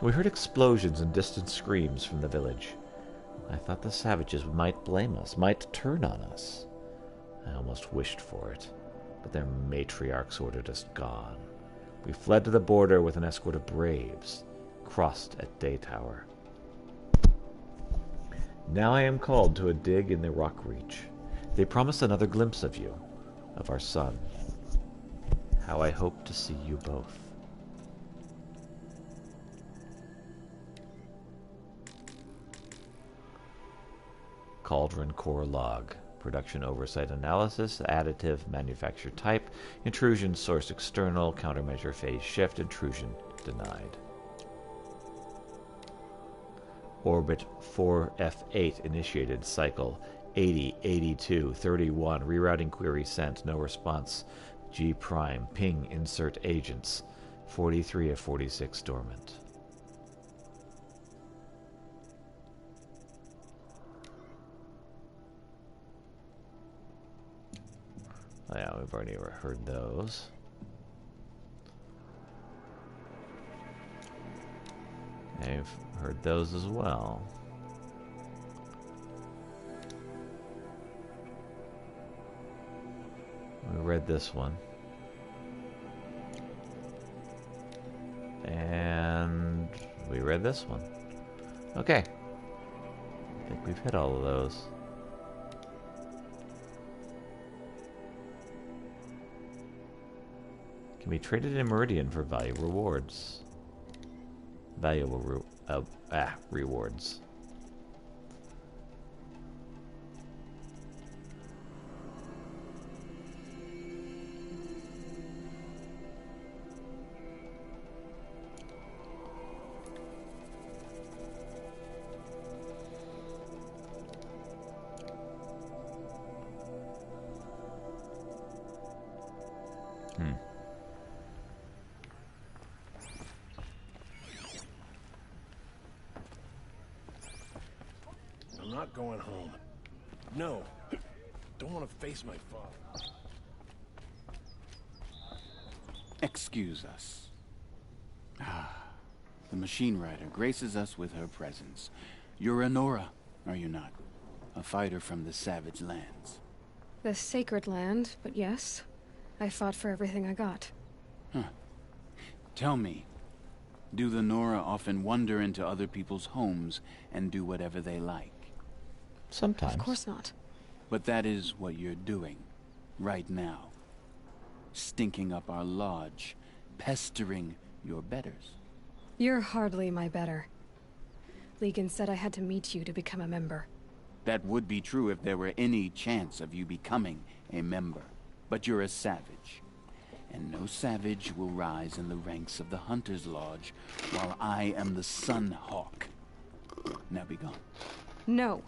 Speaker 2: We heard explosions and distant screams from the village. I thought the savages might blame us, might turn on us. I almost wished for it, but their matriarchs ordered us gone. We fled to the border with an escort of braves, crossed at Daytower. Now I am called to a dig in the rock reach. They promise another glimpse of you, of our son. How I hope to see you both. Cauldron core log. Production oversight analysis, additive, manufacture type, intrusion source external, countermeasure phase shift, intrusion denied. Orbit 4F8 initiated, cycle 80, 82, 31, rerouting query sent, no response. G prime, ping, insert agents, 43 of 46 dormant. Oh yeah, we've already heard those. I've heard those as well. We read this one. And we read this one. Okay. I think we've hit all of those. Can be traded in Meridian for valuable rewards. Rewards.
Speaker 8: I'm not going home. No. Don't want to face my father.
Speaker 10: Excuse us. The machine rider graces us with her presence. You're a Nora, are you not? A fighter from the savage lands.
Speaker 3: The Sacred Land, but yes. I fought for everything I got.
Speaker 10: Huh. Tell me, do the Nora often wander into other people's homes and do whatever they like?
Speaker 2: Sometimes.
Speaker 3: Of course not.
Speaker 10: But that is what you're doing, right now. Stinking up our lodge, pestering your betters.
Speaker 3: You're hardly my better. Legan said I had to meet you to become a member.
Speaker 10: That would be true if there were any chance of you becoming a member. But you're a savage. And no savage will rise in the ranks of the Hunter's Lodge while I am the Sun Hawk. Now be gone.
Speaker 3: No.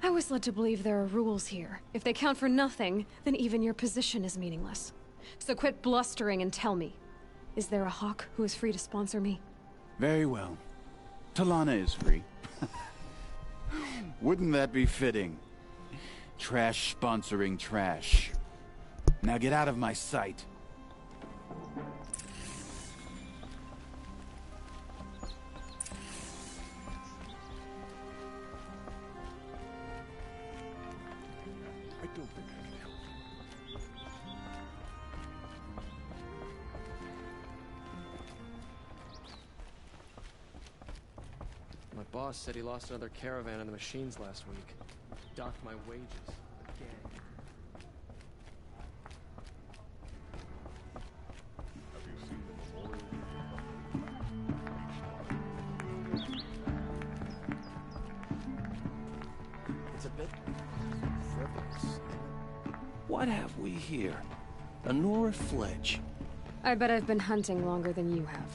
Speaker 3: I was led to believe there are rules here. If they count for nothing, then even your position is meaningless. So quit blustering and tell me. Is there a Hawk who is free to sponsor me?
Speaker 10: Very well. Talana is free. Wouldn't that be fitting? Trash sponsoring trash. Now get out of my sight.
Speaker 8: I don't think I can help.
Speaker 13: My boss said he lost another caravan in the machines last week. Docked my wages. Again.
Speaker 8: Have you seen the memorial?
Speaker 13: It's a bit frivolous.
Speaker 1: What have we here? A Nora Fledge.
Speaker 3: I bet I've been hunting longer than you have.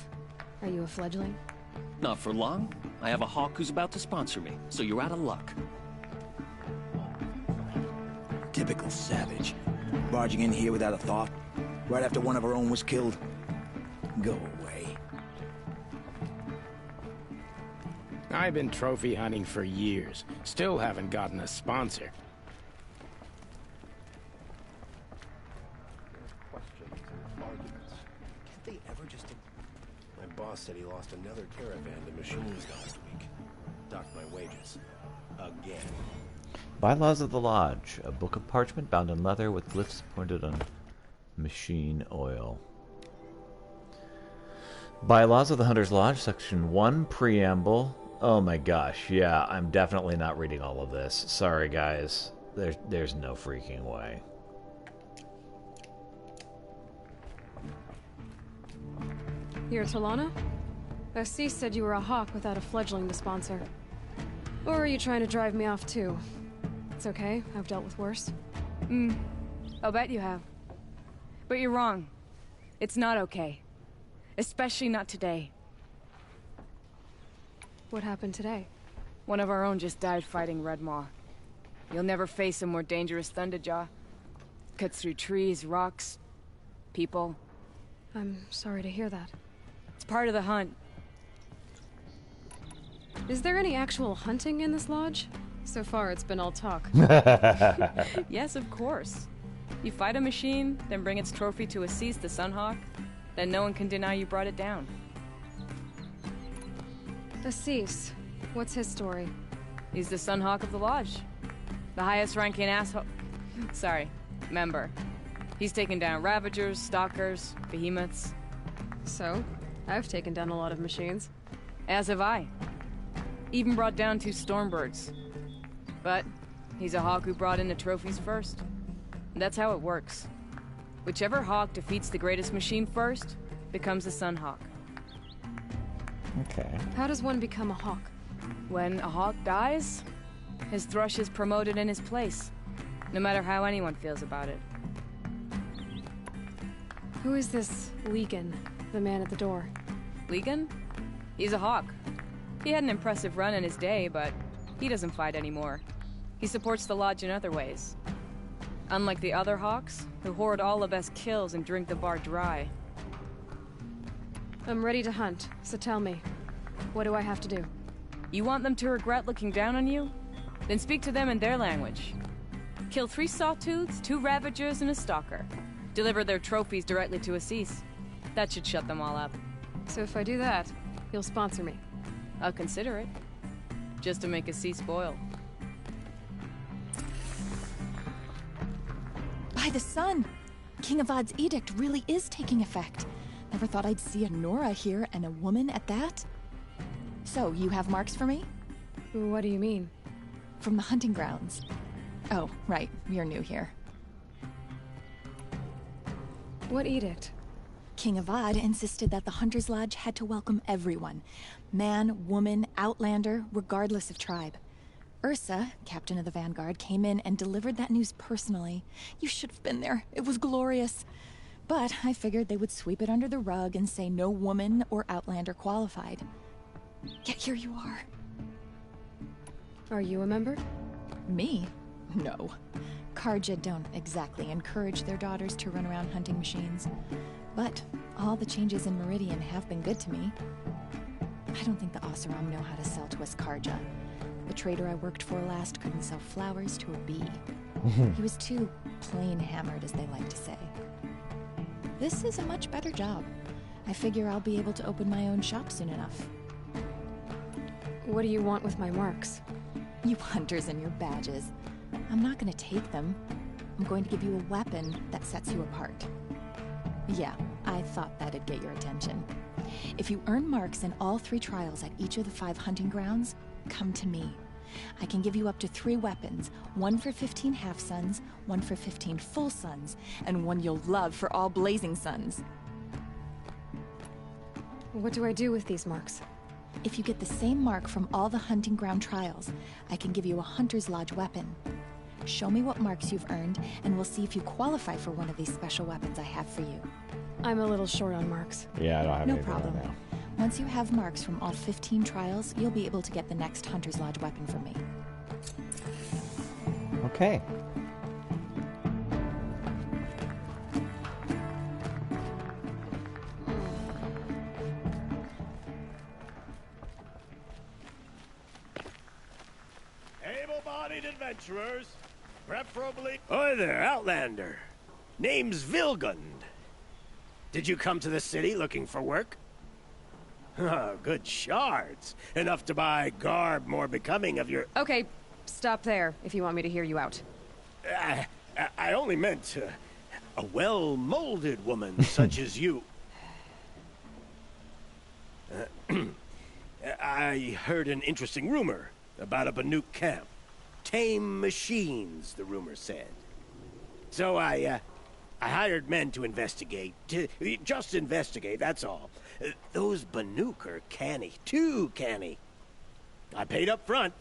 Speaker 3: Are you a fledgling?
Speaker 1: Not for long. I have a hawk who's about to sponsor me, so you're out of luck.
Speaker 22: Typical savage. Barging in here without a thought. Right after one of our own was killed. Go away.
Speaker 23: I've been trophy hunting for years. Still haven't gotten a sponsor.
Speaker 8: Questions and arguments. Can't they ever just... My boss said he lost another caravan to machines last week. Docked my wages. Again.
Speaker 2: Bylaws of the Lodge. A book of parchment bound in leather with glyphs pointed on machine oil. Bylaws of the Hunter's Lodge, Section 1, Preamble. Oh my gosh, yeah, I'm definitely not reading all of this. Sorry, guys. There's no freaking way.
Speaker 3: You're Talana? Assis said you were a hawk without a fledgling to sponsor. Or are you trying to drive me off too? It's okay, I've dealt with worse.
Speaker 24: I'll bet you have. But you're wrong. It's not okay. Especially not today.
Speaker 3: What happened today?
Speaker 24: One of our own just died fighting Redmaw. You'll never face a more dangerous Thunderjaw. Cuts through trees, rocks, people.
Speaker 3: I'm sorry to hear that.
Speaker 24: It's part of the hunt.
Speaker 3: Is there any actual hunting in this lodge? So far, it's been all talk.
Speaker 24: Yes, of course. You fight a machine, then bring its trophy to Assis the Sunhawk, then no one can deny you brought it down.
Speaker 3: Assis, what's his story?
Speaker 24: He's the Sunhawk of the Lodge. The highest-ranking asshole... Sorry, member. He's taken down Ravagers, Stalkers, Behemoths.
Speaker 3: So, I've taken down a lot of machines.
Speaker 24: As have I. Even brought down 2 Stormbirds. But he's a hawk who brought in the trophies first. That's how it works. Whichever hawk defeats the greatest machine first becomes a Sunhawk.
Speaker 2: Okay.
Speaker 3: How does one become a hawk?
Speaker 24: When a hawk dies, his thrush is promoted in his place, no matter how anyone feels about it.
Speaker 3: Who is this Legan, the man at the door?
Speaker 24: Legan? He's a hawk. He had an impressive run in his day, but he doesn't fight anymore. He supports the Lodge in other ways. Unlike the other hawks, who hoard all the best kills and drink the bar dry.
Speaker 3: I'm ready to hunt, so tell me, what do I have to do?
Speaker 24: You want them to regret looking down on you? Then speak to them in their language. Kill 3 Sawtooths, 2 Ravagers, and a Stalker. Deliver their trophies directly to Assis. That should shut them all up.
Speaker 3: So if I do that, you'll sponsor me?
Speaker 24: I'll consider it. Just to make Assis spoil.
Speaker 5: the sun! King Avad's edict really is taking effect. Never thought I'd see a Nora here, and a woman at that. So, you have marks for me?
Speaker 3: What do you mean?
Speaker 5: From the hunting grounds. Oh, right. You're new here.
Speaker 3: What edict?
Speaker 5: King Avad insisted that the Hunter's Lodge had to welcome everyone. Man, woman, outlander, regardless of tribe. Ursa, captain of the Vanguard, came in and delivered that news personally. You should have been there. It was glorious. But I figured they would sweep it under the rug and say no woman or outlander qualified. Yet here you are.
Speaker 3: Are you a member?
Speaker 5: Me? No. Carja don't exactly encourage their daughters to run around hunting machines. But all the changes in Meridian have been good to me. I don't think the Oseram know how to sell to us Carja. The trader I worked for last couldn't sell flowers to a bee. He was too plain-hammered, as they like to say. This is a much better job. I figure I'll be able to open my own shop soon enough.
Speaker 3: What do you want with my marks?
Speaker 5: You hunters and your badges. I'm not going to take them. I'm going to give you a weapon that sets you apart. Yeah, I thought that'd get your attention. If you earn marks in all 3 trials at each of the 5 hunting grounds, come to me. I can give you up to 3 weapons, 1 for 15 half-suns, 1 for 15 full suns, and 1 you'll love for all blazing suns.
Speaker 3: What do I do with these marks?
Speaker 5: If you get the same mark from all the hunting ground trials, I can give you a Hunter's Lodge weapon. Show me what marks you've earned, and we'll see if you qualify for one of these special weapons I have for you.
Speaker 3: I'm a little short on marks.
Speaker 2: Yeah, I don't have
Speaker 5: No
Speaker 2: anything
Speaker 5: problem.
Speaker 2: right now.
Speaker 5: Once you have marks from all 15 trials, you'll be able to get the next Hunter's Lodge weapon from me.
Speaker 2: Okay.
Speaker 8: Able-bodied adventurers, preferably... Oi there, Outlander. Name's Vilgund. Did you come to the city looking for work? Oh, good shards. Enough to buy garb more becoming of your...
Speaker 3: Okay, stop there if you want me to hear you out.
Speaker 8: I only meant a well-molded woman such as you. I heard an interesting rumor about a Banuk camp. Tame machines, the rumor said. So I hired men to investigate. Just investigate, that's all. Those Banuk are canny. Too canny. I paid up front.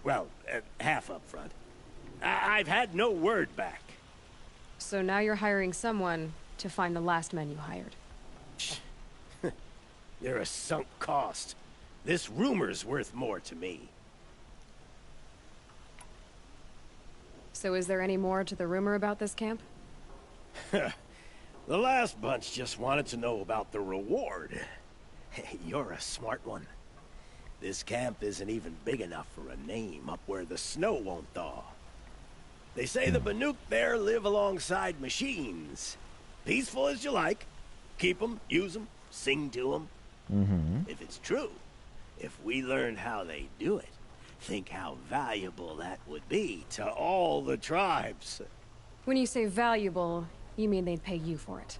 Speaker 8: Well, half up front. I've had no word back.
Speaker 3: So now you're hiring someone to find the last men you hired.
Speaker 8: You're a sunk cost. This rumor's worth more to me.
Speaker 3: So is there any more to the rumor about this camp?
Speaker 8: The last bunch just wanted to know about the reward. You're a smart one. This camp isn't even big enough for a name up where the snow won't thaw. They say the Banuk there live alongside machines. Peaceful as you like. Keep them, use them, sing to them. If it's true, if we learned how they do it, think how valuable that would be to all the tribes.
Speaker 3: When you say valuable, you mean they'd pay you for it.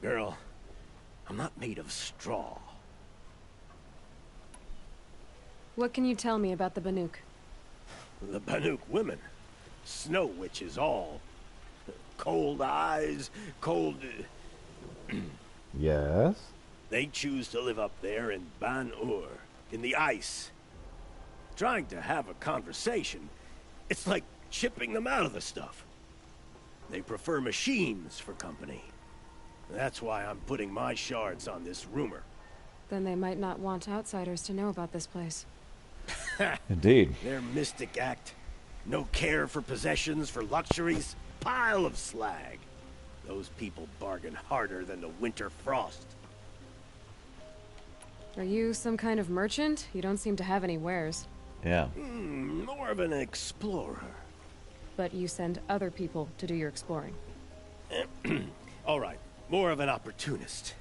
Speaker 8: Girl, I'm not made of straw.
Speaker 3: What can you tell me about the Banuk?
Speaker 8: The Banuk women. Snow witches all. Cold eyes, cold...
Speaker 2: Yes?
Speaker 8: They choose to live up there in Ban-Ur, in the ice. Trying to have a conversation, it's like chipping them out of the stuff. They prefer machines for company. That's why I'm putting my shards on this rumor.
Speaker 3: Then they might not want outsiders to know about this place.
Speaker 2: Indeed.
Speaker 8: Their mystic act. No care for possessions, for luxuries. Pile of slag. Those people bargain harder than the winter frost.
Speaker 3: Are you some kind of merchant? You don't seem to have any wares.
Speaker 2: Yeah.
Speaker 8: More of an explorer.
Speaker 3: But you send other people to do your exploring.
Speaker 8: All right. More of an opportunist.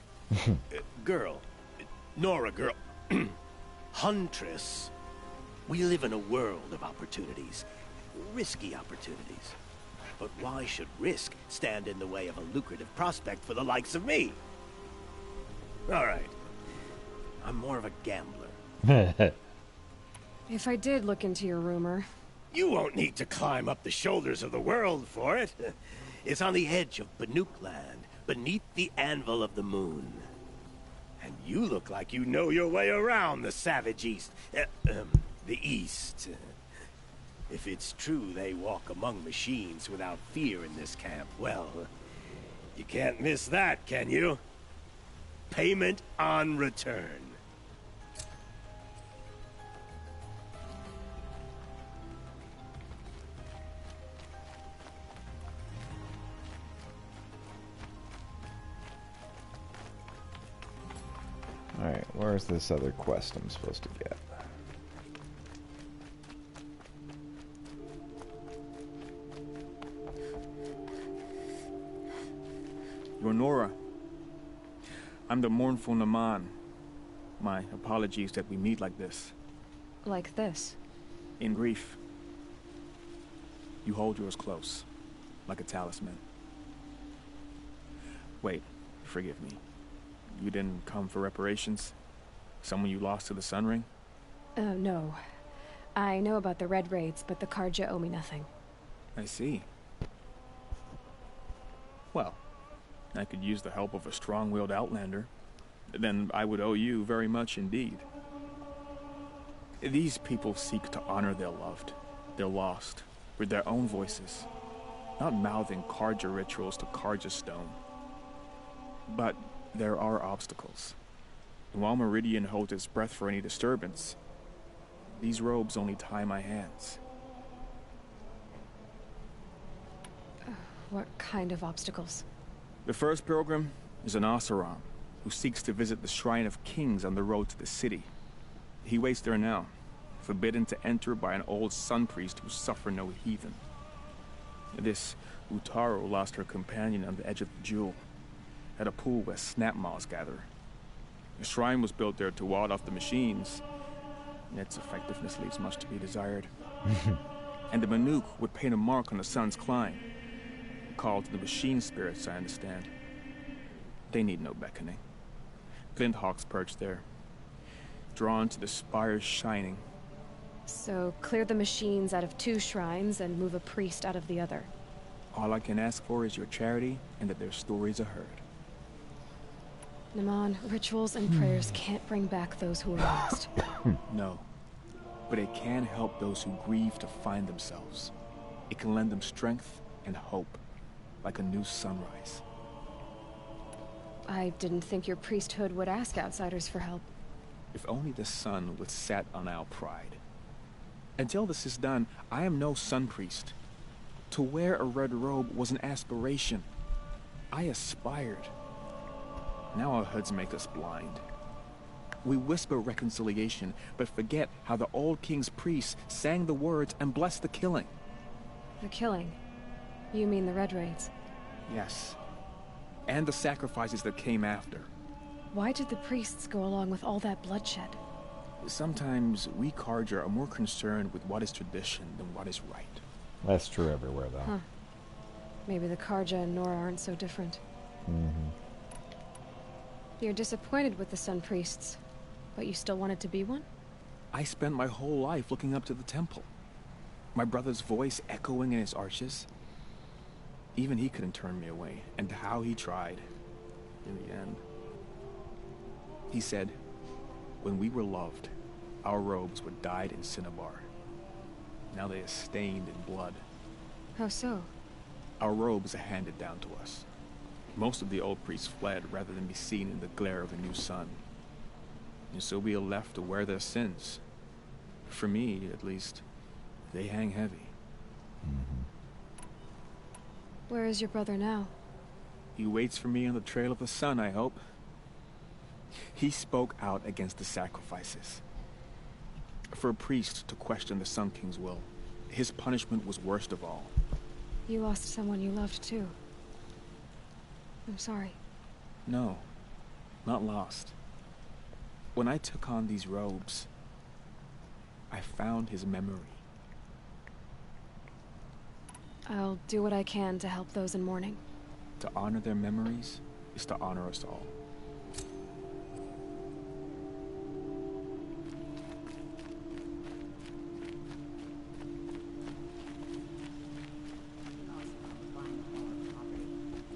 Speaker 8: Girl. Nora girl. Huntress. We live in a world of opportunities. Risky opportunities. But why should risk stand in the way of a lucrative prospect for the likes of me? All right. I'm more of a gambler.
Speaker 3: If I did look into your rumor...
Speaker 8: You won't need to climb up the shoulders of the world for it. It's on the edge of Banuk land, beneath the anvil of the moon. And you look like you know your way around the savage east. The east. If it's true they walk among machines without fear in this camp, well, you can't miss that, can you? Payment on return.
Speaker 2: Alright, where's this other quest I'm supposed to get?
Speaker 11: You're Nora. I'm the mournful Naman. My apologies that we meet like this.
Speaker 3: Like this?
Speaker 11: In grief. You hold yours close, like a talisman. Wait, forgive me. You didn't come for reparations? Someone you lost to the Sun Ring?
Speaker 3: No. I know about the Red Raids, but the Carja owe me nothing.
Speaker 11: I see. Well, I could use the help of a strong-willed outlander. Then I would owe you very much indeed. These people seek to honor their loved, their lost, with their own voices, not mouthing Carja rituals to Carja stone. But there are obstacles. And while Meridian holds its breath for any disturbance, these robes only tie my hands.
Speaker 3: What kind of obstacles?
Speaker 11: The first pilgrim is an Oseram, who seeks to visit the Shrine of Kings on the road to the city. He waits there now, forbidden to enter by an old sun priest who suffer no heathen. This Utaru lost her companion on the edge of the Jewel, at a pool where snap moths gather. The shrine was built there to ward off the machines, and its effectiveness leaves much to be desired. And the Banuk would paint a mark on the sun's climb, a call to the machine spirits, I understand. They need no beckoning. Glint hawks perch there, drawn to the spires shining.
Speaker 3: So, clear the machines out of 2 shrines and move a priest out of the other.
Speaker 11: All I can ask for is your charity and that their stories are heard.
Speaker 3: Naman, rituals and prayers can't bring back those who are lost.
Speaker 11: No. But it can help those who grieve to find themselves. It can lend them strength and hope, like a new sunrise.
Speaker 3: I didn't think your priesthood would ask outsiders for help.
Speaker 11: If only the sun would set on our pride. Until this is done, I am no sun priest. To wear a red robe was an aspiration. I aspired. Now our hoods make us blind. We whisper reconciliation, but forget how the old king's priests sang the words and blessed the killing.
Speaker 3: The killing? You mean the Red Raids?
Speaker 11: Yes. And the sacrifices that came after.
Speaker 3: Why did the priests go along with all that bloodshed?
Speaker 11: Sometimes we Carja are more concerned with what is tradition than what is right.
Speaker 2: That's true everywhere, though.
Speaker 3: Huh. Maybe the Carja and Nora aren't so different. You're disappointed with the Sun Priests, but you still wanted to be one?
Speaker 11: I spent my whole life looking up to the temple. My brother's voice echoing in its arches. Even he couldn't turn me away, and how he tried. In the end. He said, when we were loved, our robes were dyed in cinnabar. Now they are stained in blood.
Speaker 3: How so?
Speaker 11: Our robes are handed down to us. Most of the old priests fled rather than be seen in the glare of the new sun. And so we are left to wear their sins. For me, at least, they hang heavy.
Speaker 3: Where is your brother now?
Speaker 11: He waits for me on the trail of the sun, I hope. He spoke out against the sacrifices. For a priest to question the Sun King's will, his punishment was worst of all.
Speaker 3: You lost someone you loved too. I'm sorry.
Speaker 11: No, not lost. When I took on these robes, I found his memory.
Speaker 3: I'll do what I can to help those in mourning.
Speaker 11: To honor their memories is to honor us all.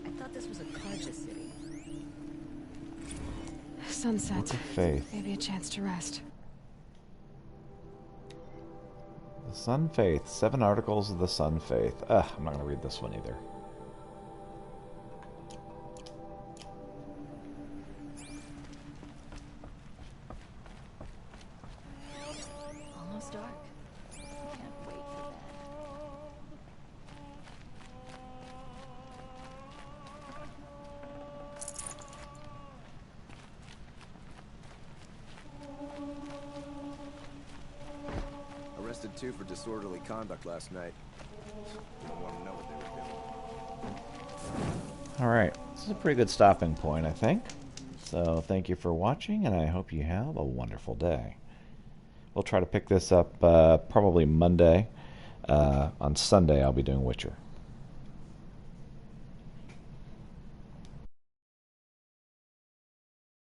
Speaker 6: I thought this was a Carja city.
Speaker 3: Sunset.
Speaker 2: Book of Faith.
Speaker 3: Maybe a chance to rest.
Speaker 2: The Sun Faith. 7 articles of the Sun Faith. Ugh, I'm not going to read this one either.
Speaker 6: Almost dark. Can't wait for bed.
Speaker 12: Arrested 2 for disorderly conduct last night. You don't want to know what they were doing.
Speaker 2: Alright, this is a pretty good stopping point, I think. So thank you for watching, and I hope you have a wonderful day. We'll try to pick this up probably Monday. On Sunday, I'll be doing Witcher.